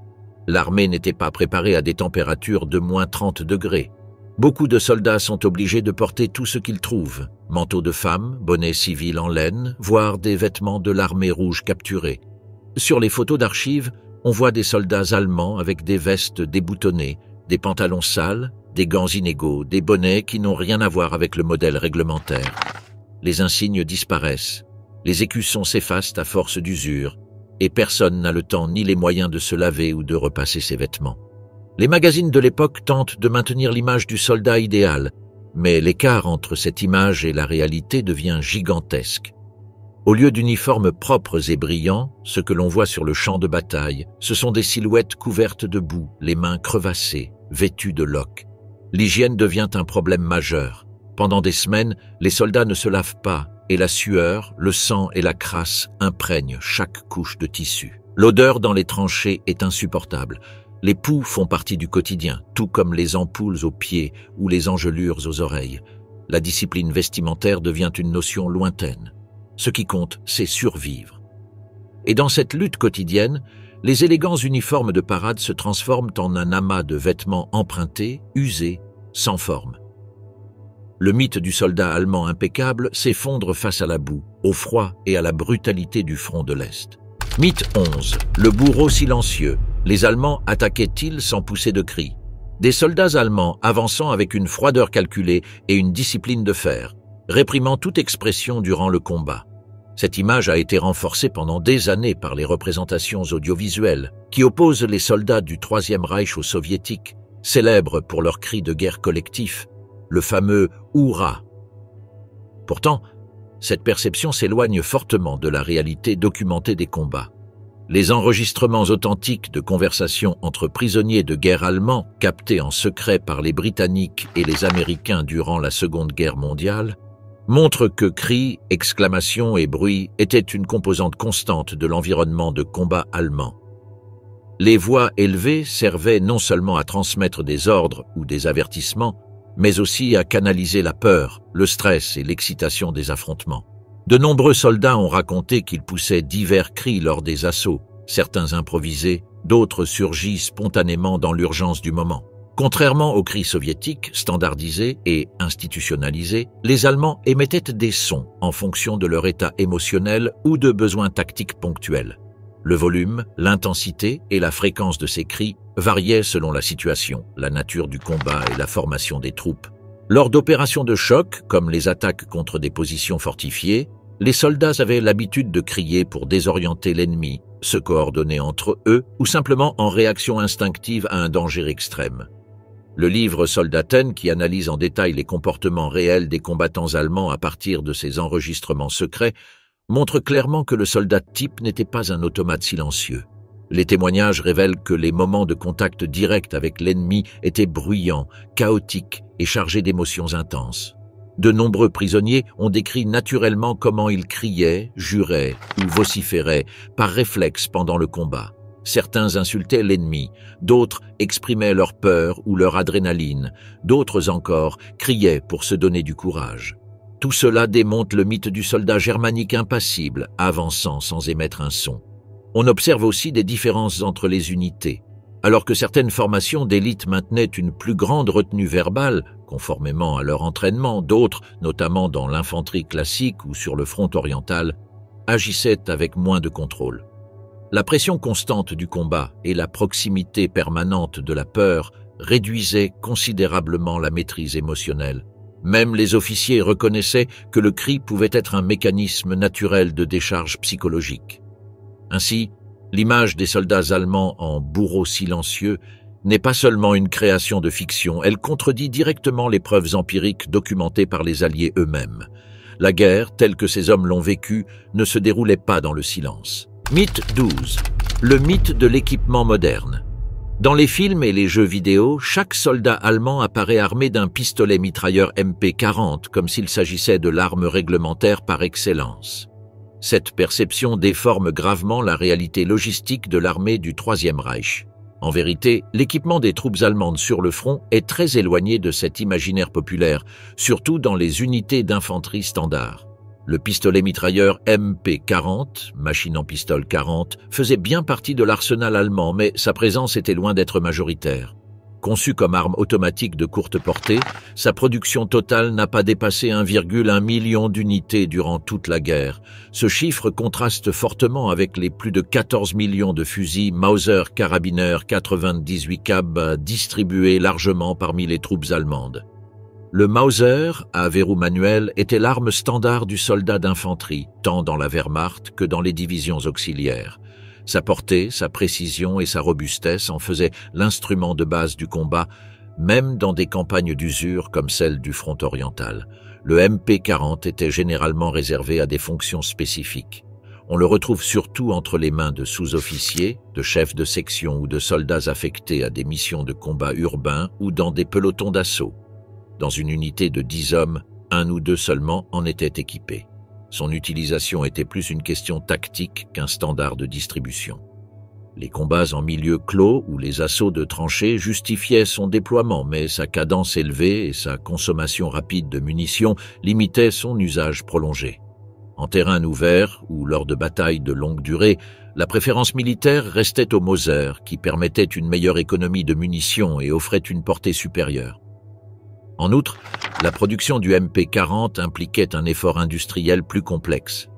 L'armée n'était pas préparée à des températures de -30 degrés. Beaucoup de soldats sont obligés de porter tout ce qu'ils trouvent, manteaux de femmes, bonnets civils en laine, voire des vêtements de l'armée rouge capturée. Sur les photos d'archives, on voit des soldats allemands avec des vestes déboutonnées, des pantalons sales, des gants inégaux, des bonnets qui n'ont rien à voir avec le modèle réglementaire. Les insignes disparaissent, les écussons s'effacent à force d'usure, et personne n'a le temps ni les moyens de se laver ou de repasser ses vêtements. Les magazines de l'époque tentent de maintenir l'image du soldat idéal, mais l'écart entre cette image et la réalité devient gigantesque. Au lieu d'uniformes propres et brillants, ce que l'on voit sur le champ de bataille, ce sont des silhouettes couvertes de boue, les mains crevassées, vêtues de loques. L'hygiène devient un problème majeur. Pendant des semaines, les soldats ne se lavent pas et la sueur, le sang et la crasse imprègnent chaque couche de tissu. L'odeur dans les tranchées est insupportable. Les poux font partie du quotidien, tout comme les ampoules aux pieds ou les engelures aux oreilles. La discipline vestimentaire devient une notion lointaine. Ce qui compte, c'est survivre. Et dans cette lutte quotidienne, les élégants uniformes de parade se transforment en un amas de vêtements empruntés, usés, sans forme. Le mythe du soldat allemand impeccable s'effondre face à la boue, au froid et à la brutalité du front de l'Est. Mythe 11. Le bourreau silencieux. Les Allemands attaquaient-ils sans pousser de cris? Des soldats allemands avançant avec une froideur calculée et une discipline de fer, réprimant toute expression durant le combat. Cette image a été renforcée pendant des années par les représentations audiovisuelles qui opposent les soldats du Troisième Reich aux soviétiques, célèbres pour leur cri de guerre collectif, le fameux « Hourra ». Pourtant, cette perception s'éloigne fortement de la réalité documentée des combats. Les enregistrements authentiques de conversations entre prisonniers de guerre allemands captés en secret par les Britanniques et les Américains durant la Seconde Guerre mondiale montrent que cris, exclamations et bruits étaient une composante constante de l'environnement de combat allemand. Les voix élevées servaient non seulement à transmettre des ordres ou des avertissements, mais aussi à canaliser la peur, le stress et l'excitation des affrontements. De nombreux soldats ont raconté qu'ils poussaient divers cris lors des assauts, certains improvisés, d'autres surgis spontanément dans l'urgence du moment. Contrairement aux cris soviétiques, standardisés et institutionnalisés, les Allemands émettaient des sons en fonction de leur état émotionnel ou de besoins tactiques ponctuels. Le volume, l'intensité et la fréquence de ces cris variaient selon la situation, la nature du combat et la formation des troupes. Lors d'opérations de choc, comme les attaques contre des positions fortifiées, les soldats avaient l'habitude de crier pour désorienter l'ennemi, se coordonner entre eux ou simplement en réaction instinctive à un danger extrême. Le livre Soldaten, qui analyse en détail les comportements réels des combattants allemands à partir de ces enregistrements secrets, montre clairement que le soldat type n'était pas un automate silencieux. Les témoignages révèlent que les moments de contact direct avec l'ennemi étaient bruyants, chaotiques et chargés d'émotions intenses. De nombreux prisonniers ont décrit naturellement comment ils criaient, juraient ou vociféraient par réflexe pendant le combat. Certains insultaient l'ennemi, d'autres exprimaient leur peur ou leur adrénaline, d'autres encore criaient pour se donner du courage. Tout cela démontre le mythe du soldat germanique impassible, avançant sans émettre un son. On observe aussi des différences entre les unités. Alors que certaines formations d'élite maintenaient une plus grande retenue verbale, conformément à leur entraînement, d'autres, notamment dans l'infanterie classique ou sur le front oriental, agissaient avec moins de contrôle. La pression constante du combat et la proximité permanente de la peur réduisaient considérablement la maîtrise émotionnelle. Même les officiers reconnaissaient que le cri pouvait être un mécanisme naturel de décharge psychologique. Ainsi, l'image des soldats allemands en bourreaux silencieux n'est pas seulement une création de fiction, elle contredit directement les preuves empiriques documentées par les Alliés eux-mêmes. La guerre, telle que ces hommes l'ont vécue, ne se déroulait pas dans le silence. Mythe 12. Le mythe de l'équipement moderne. Dans les films et les jeux vidéo, chaque soldat allemand apparaît armé d'un pistolet mitrailleur MP40, comme s'il s'agissait de l'arme réglementaire par excellence. Cette perception déforme gravement la réalité logistique de l'armée du Troisième Reich. En vérité, l'équipement des troupes allemandes sur le front est très éloigné de cet imaginaire populaire, surtout dans les unités d'infanterie standard. Le pistolet mitrailleur MP40, machine en pistole 40, faisait bien partie de l'arsenal allemand, mais sa présence était loin d'être majoritaire. Conçu comme arme automatique de courte portée, sa production totale n'a pas dépassé 1,1 million d'unités durant toute la guerre. Ce chiffre contraste fortement avec les plus de 14 millions de fusils Mauser Karabiner 98 cab distribués largement parmi les troupes allemandes. Le Mauser, à verrou manuel, était l'arme standard du soldat d'infanterie, tant dans la Wehrmacht que dans les divisions auxiliaires. Sa portée, sa précision et sa robustesse en faisaient l'instrument de base du combat, même dans des campagnes d'usure comme celle du front oriental. Le MP-40 était généralement réservé à des fonctions spécifiques. On le retrouve surtout entre les mains de sous-officiers, de chefs de section ou de soldats affectés à des missions de combat urbains ou dans des pelotons d'assaut. Dans une unité de 10 hommes, 1 ou 2 seulement en étaient équipés. Son utilisation était plus une question tactique qu'un standard de distribution. Les combats en milieu clos ou les assauts de tranchées justifiaient son déploiement, mais sa cadence élevée et sa consommation rapide de munitions limitaient son usage prolongé. En terrain ouvert ou lors de batailles de longue durée, la préférence militaire restait au Mauser, qui permettait une meilleure économie de munitions et offrait une portée supérieure. En outre, la production du MP-40 impliquait un effort industriel plus complexe.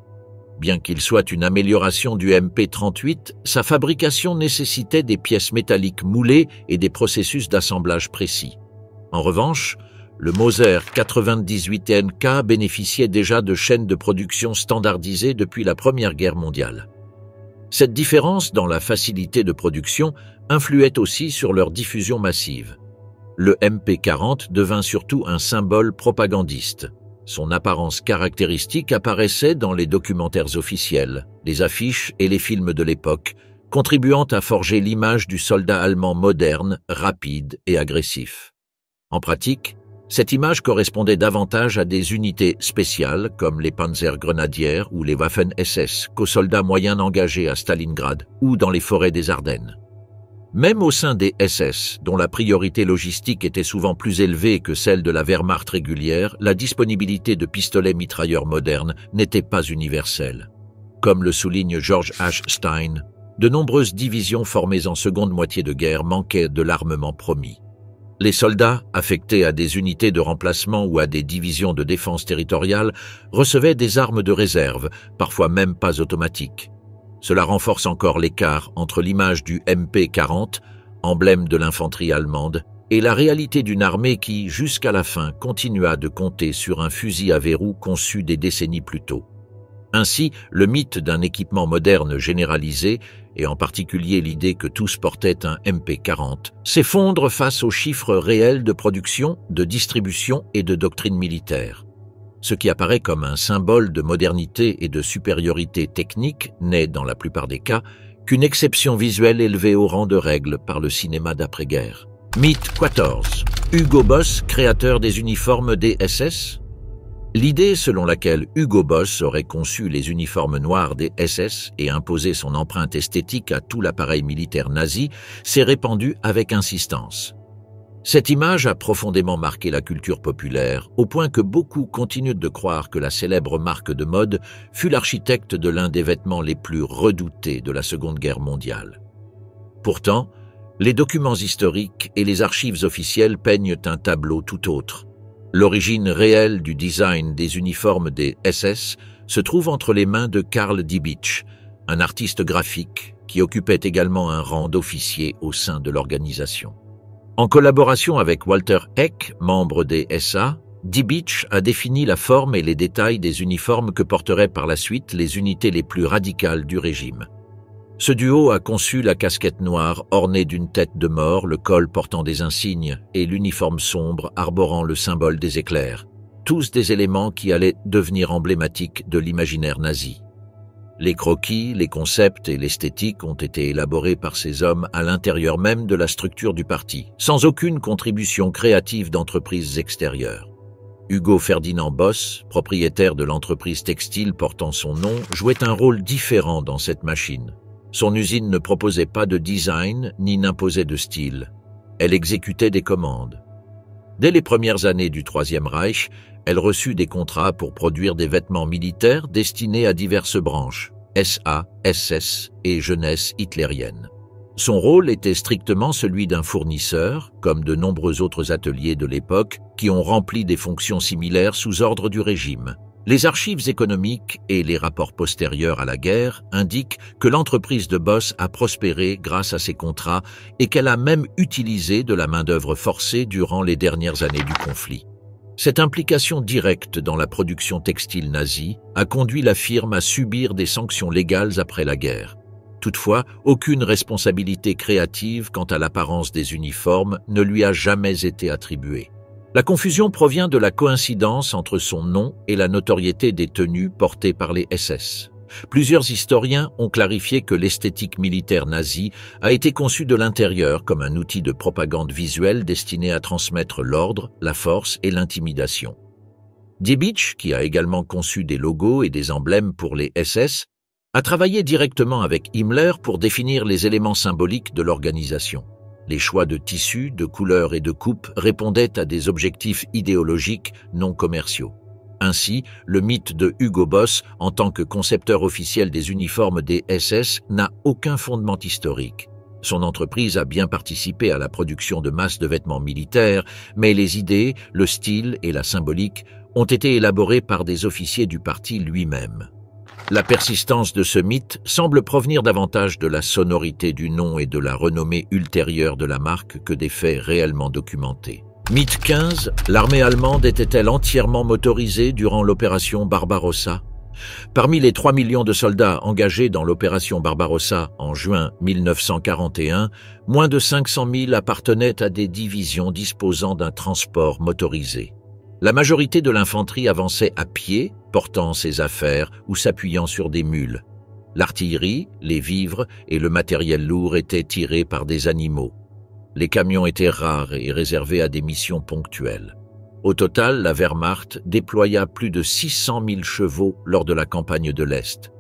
Bien qu'il soit une amélioration du MP-38, sa fabrication nécessitait des pièces métalliques moulées et des processus d'assemblage précis. En revanche, le Mauser 98 NK bénéficiait déjà de chaînes de production standardisées depuis la Première Guerre mondiale. Cette différence dans la facilité de production influait aussi sur leur diffusion massive. Le MP-40 devint surtout un symbole propagandiste. Son apparence caractéristique apparaissait dans les documentaires officiels, les affiches et les films de l'époque, contribuant à forger l'image du soldat allemand moderne, rapide et agressif. En pratique, cette image correspondait davantage à des unités spéciales comme les Panzergrenadiers ou les Waffen-SS qu'aux soldats moyens engagés à Stalingrad ou dans les forêts des Ardennes. Même au sein des SS, dont la priorité logistique était souvent plus élevée que celle de la Wehrmacht régulière, la disponibilité de pistolets mitrailleurs modernes n'était pas universelle. Comme le souligne George H. Stein, de nombreuses divisions formées en seconde moitié de guerre manquaient de l'armement promis. Les soldats, affectés à des unités de remplacement ou à des divisions de défense territoriale, recevaient des armes de réserve, parfois même pas automatiques. Cela renforce encore l'écart entre l'image du MP-40, emblème de l'infanterie allemande, et la réalité d'une armée qui, jusqu'à la fin, continua de compter sur un fusil à verrou conçu des décennies plus tôt. Ainsi, le mythe d'un équipement moderne généralisé, et en particulier l'idée que tous portaient un MP-40, s'effondre face aux chiffres réels de production, de distribution et de doctrine militaire. Ce qui apparaît comme un symbole de modernité et de supériorité technique n'est, dans la plupart des cas, qu'une exception visuelle élevée au rang de règle par le cinéma d'après-guerre. Mythe 14. Hugo Boss, créateur des uniformes des SS? L'idée selon laquelle Hugo Boss aurait conçu les uniformes noirs des SS et imposé son empreinte esthétique à tout l'appareil militaire nazi s'est répandue avec insistance. Cette image a profondément marqué la culture populaire, au point que beaucoup continuent de croire que la célèbre marque de mode fut l'architecte de l'un des vêtements les plus redoutés de la Seconde Guerre mondiale. Pourtant, les documents historiques et les archives officielles peignent un tableau tout autre. L'origine réelle du design des uniformes des SS se trouve entre les mains de Karl Diebitsch, un artiste graphique qui occupait également un rang d'officier au sein de l'organisation. En collaboration avec Walter Heck, membre des SA, Diebitsch a défini la forme et les détails des uniformes que porteraient par la suite les unités les plus radicales du régime. Ce duo a conçu la casquette noire ornée d'une tête de mort, le col portant des insignes et l'uniforme sombre arborant le symbole des éclairs, tous des éléments qui allaient devenir emblématiques de l'imaginaire nazi. Les croquis, les concepts et l'esthétique ont été élaborés par ces hommes à l'intérieur même de la structure du parti, sans aucune contribution créative d'entreprises extérieures. Hugo Ferdinand Boss, propriétaire de l'entreprise textile portant son nom, jouait un rôle différent dans cette machine. Son usine ne proposait pas de design ni n'imposait de style. Elle exécutait des commandes. Dès les premières années du Troisième Reich, elle reçut des contrats pour produire des vêtements militaires destinés à diverses branches, SA, SS et jeunesse hitlérienne. Son rôle était strictement celui d'un fournisseur, comme de nombreux autres ateliers de l'époque qui ont rempli des fonctions similaires sous ordre du régime. Les archives économiques et les rapports postérieurs à la guerre indiquent que l'entreprise de Boss a prospéré grâce à ces contrats et qu'elle a même utilisé de la main-d'œuvre forcée durant les dernières années du conflit. Cette implication directe dans la production textile nazie a conduit la firme à subir des sanctions légales après la guerre. Toutefois, aucune responsabilité créative quant à l'apparence des uniformes ne lui a jamais été attribuée. La confusion provient de la coïncidence entre son nom et la notoriété des tenues portées par les SS. Plusieurs historiens ont clarifié que l'esthétique militaire nazie a été conçue de l'intérieur comme un outil de propagande visuelle destiné à transmettre l'ordre, la force et l'intimidation. Diebitsch, qui a également conçu des logos et des emblèmes pour les SS, a travaillé directement avec Himmler pour définir les éléments symboliques de l'organisation. Les choix de tissus, de couleurs et de coupes répondaient à des objectifs idéologiques non commerciaux. Ainsi, le mythe de Hugo Boss en tant que concepteur officiel des uniformes des SS n'a aucun fondement historique. Son entreprise a bien participé à la production de masse de vêtements militaires, mais les idées, le style et la symbolique ont été élaborés par des officiers du parti lui-même. La persistance de ce mythe semble provenir davantage de la sonorité du nom et de la renommée ultérieure de la marque que des faits réellement documentés. Mythe 15, l'armée allemande était-elle entièrement motorisée durant l'opération Barbarossa? Parmi les 3 millions de soldats engagés dans l'opération Barbarossa en juin 1941, moins de 500 000 appartenaient à des divisions disposant d'un transport motorisé. La majorité de l'infanterie avançait à pied, portant ses affaires ou s'appuyant sur des mules. L'artillerie, les vivres et le matériel lourd étaient tirés par des animaux. Les camions étaient rares et réservés à des missions ponctuelles. Au total, la Wehrmacht déploya plus de 600 000 chevaux lors de la campagne de l'Est.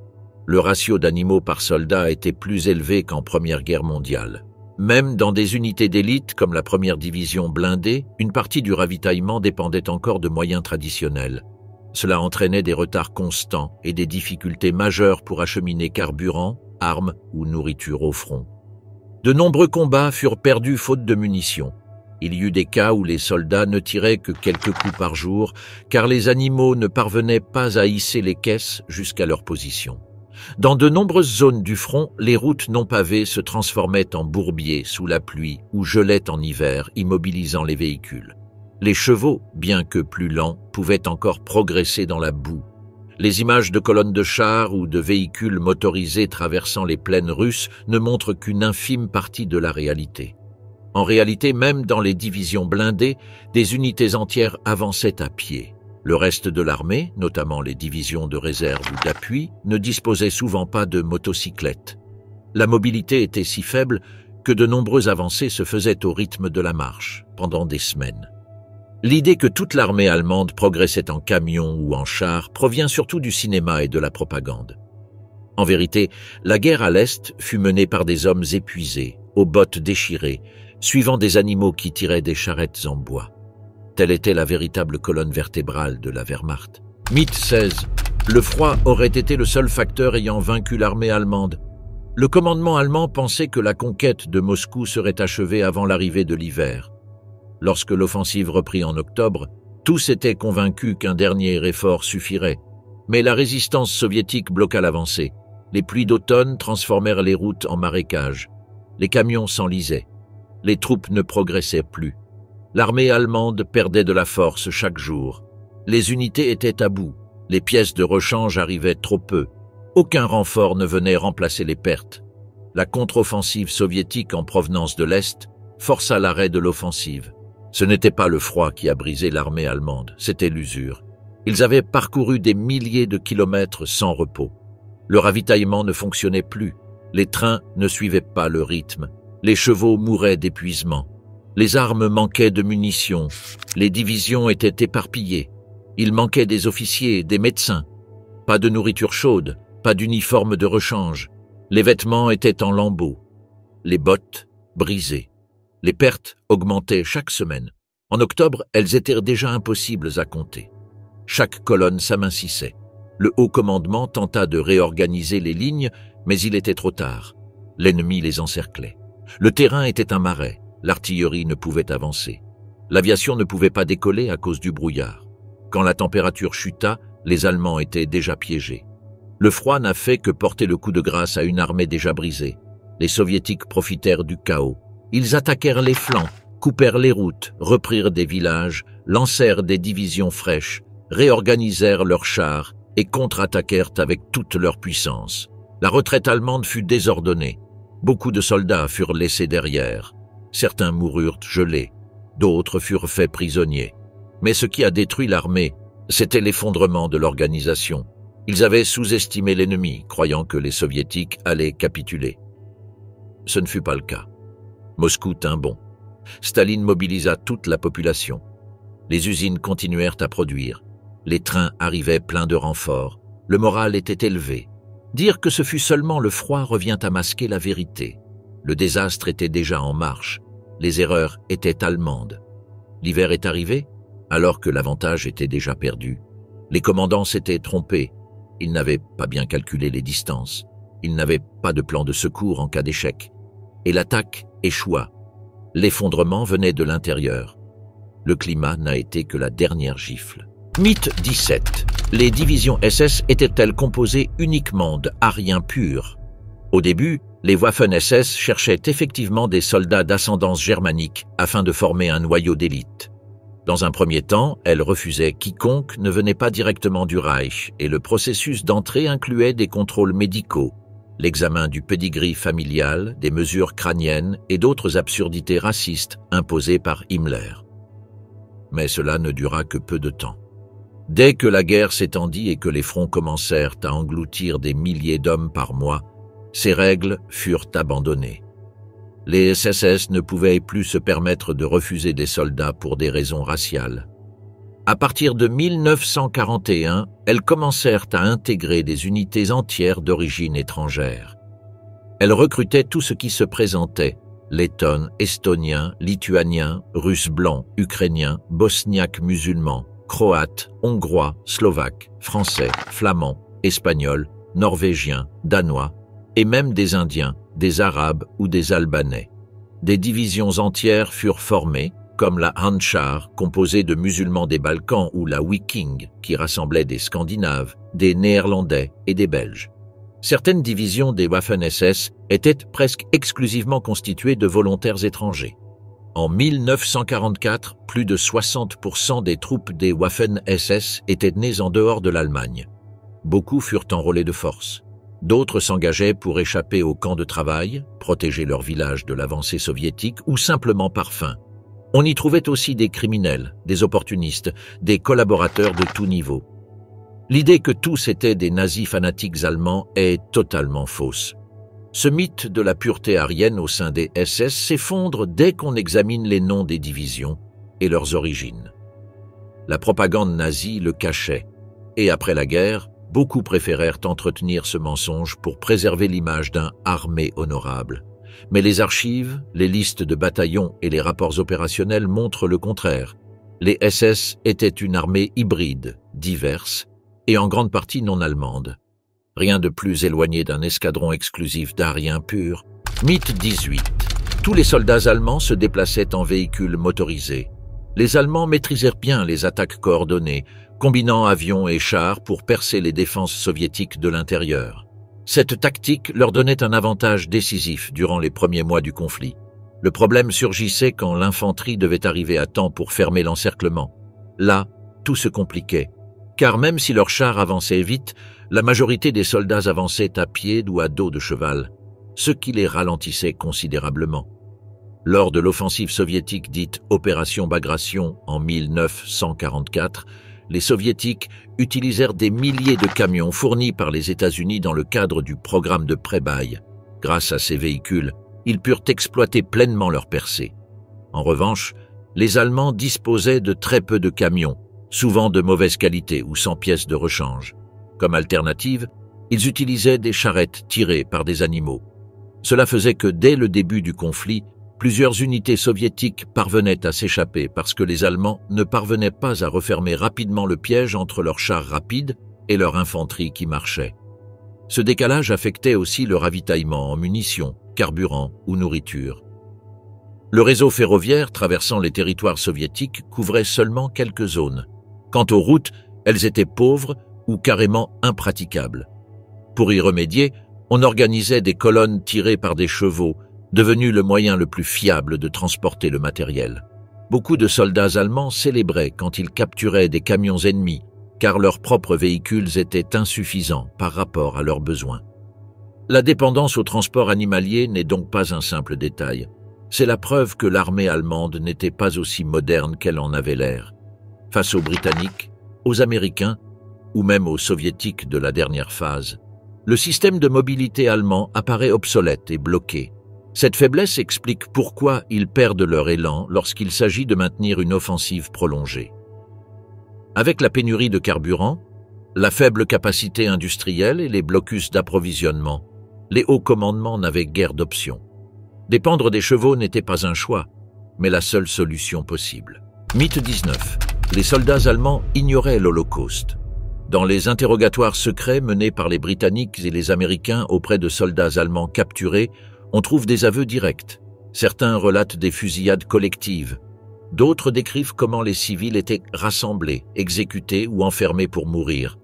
Le ratio d'animaux par soldat était plus élevé qu'en Première Guerre mondiale. Même dans des unités d'élite comme la première division blindée, une partie du ravitaillement dépendait encore de moyens traditionnels. Cela entraînait des retards constants et des difficultés majeures pour acheminer carburant, armes ou nourriture au front. De nombreux combats furent perdus faute de munitions. Il y eut des cas où les soldats ne tiraient que quelques coups par jour, car les animaux ne parvenaient pas à hisser les caisses jusqu'à leur position. Dans de nombreuses zones du front, les routes non pavées se transformaient en bourbiers sous la pluie ou gelaient en hiver, immobilisant les véhicules. Les chevaux, bien que plus lents, pouvaient encore progresser dans la boue. Les images de colonnes de chars ou de véhicules motorisés traversant les plaines russes ne montrent qu'une infime partie de la réalité. En réalité, même dans les divisions blindées, des unités entières avançaient à pied. Le reste de l'armée, notamment les divisions de réserve ou d'appui, ne disposait souvent pas de motocyclettes. La mobilité était si faible que de nombreuses avancées se faisaient au rythme de la marche, pendant des semaines. L'idée que toute l'armée allemande progressait en camion ou en char provient surtout du cinéma et de la propagande. En vérité, la guerre à l'Est fut menée par des hommes épuisés, aux bottes déchirées, suivant des animaux qui tiraient des charrettes en bois. Telle était la véritable colonne vertébrale de la Wehrmacht. Mythe 16. Le froid aurait été le seul facteur ayant vaincu l'armée allemande. Le commandement allemand pensait que la conquête de Moscou serait achevée avant l'arrivée de l'hiver. Lorsque l'offensive reprit en octobre, tous étaient convaincus qu'un dernier effort suffirait. Mais la résistance soviétique bloqua l'avancée. Les pluies d'automne transformèrent les routes en marécages. Les camions s'enlisaient. Les troupes ne progressaient plus. L'armée allemande perdait de la force chaque jour. Les unités étaient à bout. Les pièces de rechange arrivaient trop peu. Aucun renfort ne venait remplacer les pertes. La contre-offensive soviétique en provenance de l'Est força l'arrêt de l'offensive. Ce n'était pas le froid qui a brisé l'armée allemande, c'était l'usure. Ils avaient parcouru des milliers de kilomètres sans repos. Le ravitaillement ne fonctionnait plus. Les trains ne suivaient pas le rythme. Les chevaux mouraient d'épuisement. Les armes manquaient de munitions. Les divisions étaient éparpillées. Il manquait des officiers, des médecins. Pas de nourriture chaude, pas d'uniforme de rechange. Les vêtements étaient en lambeaux. Les bottes brisées. Les pertes augmentaient chaque semaine. En octobre, elles étaient déjà impossibles à compter. Chaque colonne s'amincissait. Le haut commandement tenta de réorganiser les lignes, mais il était trop tard. L'ennemi les encerclait. Le terrain était un marais, l'artillerie ne pouvait avancer. L'aviation ne pouvait pas décoller à cause du brouillard. Quand la température chuta, les Allemands étaient déjà piégés. Le froid n'a fait que porter le coup de grâce à une armée déjà brisée. Les Soviétiques profitèrent du chaos. Ils attaquèrent les flancs, coupèrent les routes, reprirent des villages, lancèrent des divisions fraîches, réorganisèrent leurs chars et contre-attaquèrent avec toute leur puissance. La retraite allemande fut désordonnée. Beaucoup de soldats furent laissés derrière. Certains moururent gelés, d'autres furent faits prisonniers. Mais ce qui a détruit l'armée, c'était l'effondrement de l'organisation. Ils avaient sous-estimé l'ennemi, croyant que les Soviétiques allaient capituler. Ce ne fut pas le cas. Moscou tint bon. Staline mobilisa toute la population. Les usines continuèrent à produire. Les trains arrivaient pleins de renforts. Le moral était élevé. Dire que ce fut seulement le froid revient à masquer la vérité. Le désastre était déjà en marche. Les erreurs étaient allemandes. L'hiver est arrivé, alors que l'avantage était déjà perdu. Les commandants s'étaient trompés. Ils n'avaient pas bien calculé les distances. Ils n'avaient pas de plan de secours en cas d'échec. Et l'attaque échoua. L'effondrement venait de l'intérieur. Le climat n'a été que la dernière gifle. Mythe 17. Les divisions SS étaient-elles composées uniquement d'Aryens purs? Au début, les Waffen-SS cherchaient effectivement des soldats d'ascendance germanique afin de former un noyau d'élite. Dans un premier temps, elles refusaient quiconque ne venait pas directement du Reich et le processus d'entrée incluait des contrôles médicaux, l'examen du pedigree familial, des mesures crâniennes et d'autres absurdités racistes imposées par Himmler. Mais cela ne dura que peu de temps. Dès que la guerre s'étendit et que les fronts commencèrent à engloutir des milliers d'hommes par mois, ces règles furent abandonnées. Les SSS ne pouvaient plus se permettre de refuser des soldats pour des raisons raciales. À partir de 1941, elles commencèrent à intégrer des unités entières d'origine étrangère. Elles recrutaient tout ce qui se présentait, lettones, estoniens, lituaniens, russes blancs, ukrainiens, bosniaques musulmans, croates, hongrois, slovaques, français, flamands, espagnols, norvégiens, danois, et même des Indiens, des Arabes ou des Albanais. Des divisions entières furent formées, comme la Handschar, composée de musulmans des Balkans, ou la Wiking, qui rassemblait des Scandinaves, des Néerlandais et des Belges. Certaines divisions des Waffen-SS étaient presque exclusivement constituées de volontaires étrangers. En 1944, plus de 60% des troupes des Waffen-SS étaient nées en dehors de l'Allemagne. Beaucoup furent enrôlés de force. D'autres s'engageaient pour échapper aux camps de travail, protéger leur village de l'avancée soviétique ou simplement par faim. On y trouvait aussi des criminels, des opportunistes, des collaborateurs de tout niveau. L'idée que tous étaient des nazis fanatiques allemands est totalement fausse. Ce mythe de la pureté aryenne au sein des SS s'effondre dès qu'on examine les noms des divisions et leurs origines. La propagande nazie le cachait, et après la guerre, beaucoup préférèrent entretenir ce mensonge pour préserver l'image d'un armée honorable. Mais les archives, les listes de bataillons et les rapports opérationnels montrent le contraire. Les SS étaient une armée hybride, diverse et en grande partie non allemande. Rien de plus éloigné d'un escadron exclusif d'Aryens purs. Mythe 18. Tous les soldats allemands se déplaçaient en véhicules motorisés. Les Allemands maîtrisèrent bien les attaques coordonnées, combinant avions et chars pour percer les défenses soviétiques de l'intérieur. Cette tactique leur donnait un avantage décisif durant les premiers mois du conflit. Le problème surgissait quand l'infanterie devait arriver à temps pour fermer l'encerclement. Là, tout se compliquait, car même si leurs chars avançaient vite, la majorité des soldats avançaient à pied ou à dos de cheval, ce qui les ralentissait considérablement. Lors de l'offensive soviétique dite Opération Bagration en 1944, les Soviétiques utilisèrent des milliers de camions fournis par les États-Unis dans le cadre du programme de pré-bail. Grâce à ces véhicules, ils purent exploiter pleinement leur percée. En revanche, les Allemands disposaient de très peu de camions, souvent de mauvaise qualité ou sans pièces de rechange. Comme alternative, ils utilisaient des charrettes tirées par des animaux. Cela faisait que dès le début du conflit, plusieurs unités soviétiques parvenaient à s'échapper parce que les Allemands ne parvenaient pas à refermer rapidement le piège entre leurs chars rapides et leur infanterie qui marchait. Ce décalage affectait aussi le ravitaillement en munitions, carburant ou nourriture. Le réseau ferroviaire traversant les territoires soviétiques couvrait seulement quelques zones. Quant aux routes, elles étaient pauvres ou carrément impraticables. Pour y remédier, on organisait des colonnes tirées par des chevaux, devenu le moyen le plus fiable de transporter le matériel. Beaucoup de soldats allemands célébraient quand ils capturaient des camions ennemis, car leurs propres véhicules étaient insuffisants par rapport à leurs besoins. La dépendance au transport animalier n'est donc pas un simple détail. C'est la preuve que l'armée allemande n'était pas aussi moderne qu'elle en avait l'air. Face aux Britanniques, aux Américains ou même aux Soviétiques de la dernière phase, le système de mobilité allemand apparaît obsolète et bloqué. Cette faiblesse explique pourquoi ils perdent leur élan lorsqu'il s'agit de maintenir une offensive prolongée. Avec la pénurie de carburant, la faible capacité industrielle et les blocus d'approvisionnement, les hauts commandements n'avaient guère d'options. Dépendre des chevaux n'était pas un choix, mais la seule solution possible. Mythe 19. Les soldats allemands ignoraient l'Holocauste. Dans les interrogatoires secrets menés par les Britanniques et les Américains auprès de soldats allemands capturés, on trouve des aveux directs. Certains relatent des fusillades collectives. D'autres décrivent comment les civils étaient rassemblés, exécutés ou enfermés pour mourir.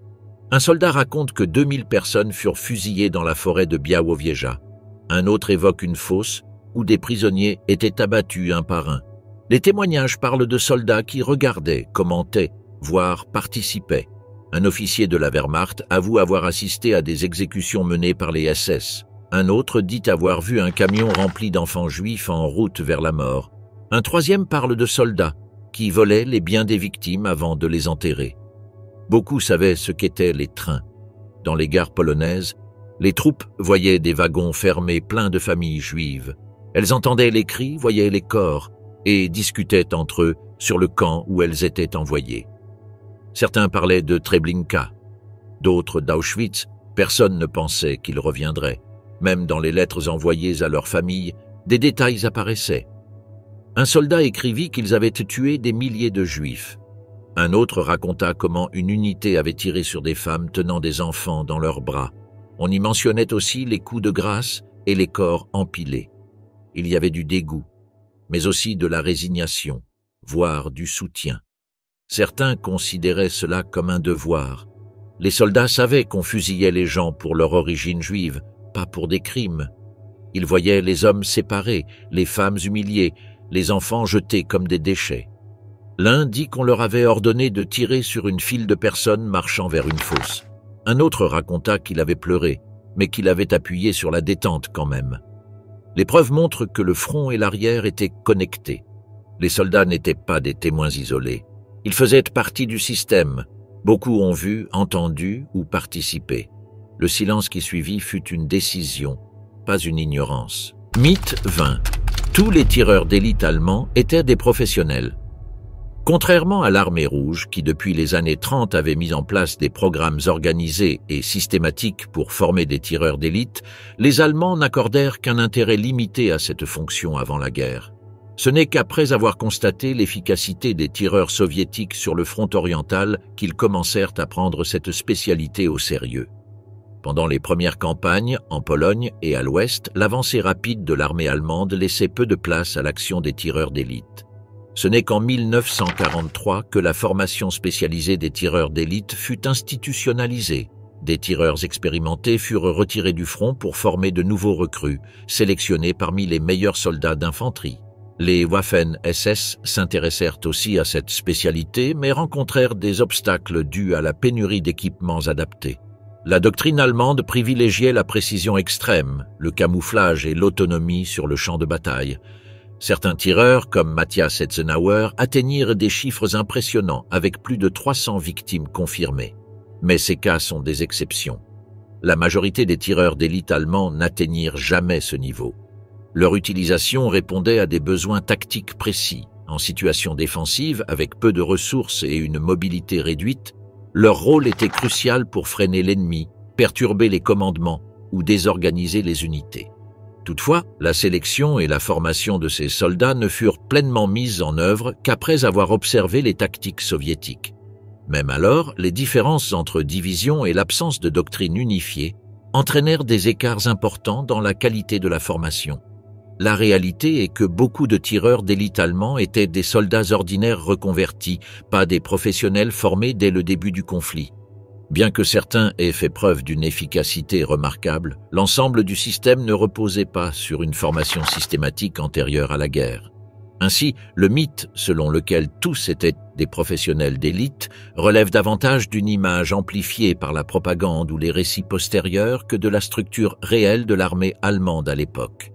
Un soldat raconte que 2000 personnes furent fusillées dans la forêt de Białowieża. Un autre évoque une fosse où des prisonniers étaient abattus un par un. Les témoignages parlent de soldats qui regardaient, commentaient, voire participaient. Un officier de la Wehrmacht avoue avoir assisté à des exécutions menées par les SS. Un autre dit avoir vu un camion rempli d'enfants juifs en route vers la mort. Un troisième parle de soldats qui volaient les biens des victimes avant de les enterrer. Beaucoup savaient ce qu'étaient les trains. Dans les gares polonaises, les troupes voyaient des wagons fermés pleins de familles juives. Elles entendaient les cris, voyaient les corps et discutaient entre eux sur le camp où elles étaient envoyées. Certains parlaient de Treblinka, d'autres d'Auschwitz. Personne ne pensait qu'ils reviendraient. Même dans les lettres envoyées à leurs familles, des détails apparaissaient. Un soldat écrivit qu'ils avaient tué des milliers de juifs. Un autre raconta comment une unité avait tiré sur des femmes tenant des enfants dans leurs bras. On y mentionnait aussi les coups de grâce et les corps empilés. Il y avait du dégoût, mais aussi de la résignation, voire du soutien. Certains considéraient cela comme un devoir. Les soldats savaient qu'on fusillait les gens pour leur origine juive, pas pour des crimes. Ils voyaient les hommes séparés, les femmes humiliées, les enfants jetés comme des déchets. L'un dit qu'on leur avait ordonné de tirer sur une file de personnes marchant vers une fosse. Un autre raconta qu'il avait pleuré, mais qu'il avait appuyé sur la détente quand même. Les preuves montrent que le front et l'arrière étaient connectés. Les soldats n'étaient pas des témoins isolés. Ils faisaient partie du système. Beaucoup ont vu, entendu ou participé. Le silence qui suivit fut une décision, pas une ignorance. Mythe 20. Tous les tireurs d'élite allemands étaient des professionnels. Contrairement à l'armée rouge, qui depuis les années 30 avait mis en place des programmes organisés et systématiques pour former des tireurs d'élite, les Allemands n'accordèrent qu'un intérêt limité à cette fonction avant la guerre. Ce n'est qu'après avoir constaté l'efficacité des tireurs soviétiques sur le front oriental qu'ils commencèrent à prendre cette spécialité au sérieux. Pendant les premières campagnes, en Pologne et à l'ouest, l'avancée rapide de l'armée allemande laissait peu de place à l'action des tireurs d'élite. Ce n'est qu'en 1943 que la formation spécialisée des tireurs d'élite fut institutionnalisée. Des tireurs expérimentés furent retirés du front pour former de nouveaux recrues, sélectionnés parmi les meilleurs soldats d'infanterie. Les Waffen-SS s'intéressèrent aussi à cette spécialité, mais rencontrèrent des obstacles dus à la pénurie d'équipements adaptés. La doctrine allemande privilégiait la précision extrême, le camouflage et l'autonomie sur le champ de bataille. Certains tireurs, comme Matthias Etzenauer, atteignirent des chiffres impressionnants avec plus de 300 victimes confirmées. Mais ces cas sont des exceptions. La majorité des tireurs d'élite allemands n'atteignirent jamais ce niveau. Leur utilisation répondait à des besoins tactiques précis. En situation défensive, avec peu de ressources et une mobilité réduite, leur rôle était crucial pour freiner l'ennemi, perturber les commandements ou désorganiser les unités. Toutefois, la sélection et la formation de ces soldats ne furent pleinement mises en œuvre qu'après avoir observé les tactiques soviétiques. Même alors, les différences entre divisions et l'absence de doctrine unifiée entraînèrent des écarts importants dans la qualité de la formation. La réalité est que beaucoup de tireurs d'élite allemands étaient des soldats ordinaires reconvertis, pas des professionnels formés dès le début du conflit. Bien que certains aient fait preuve d'une efficacité remarquable, l'ensemble du système ne reposait pas sur une formation systématique antérieure à la guerre. Ainsi, le mythe selon lequel tous étaient des professionnels d'élite relève davantage d'une image amplifiée par la propagande ou les récits postérieurs que de la structure réelle de l'armée allemande à l'époque.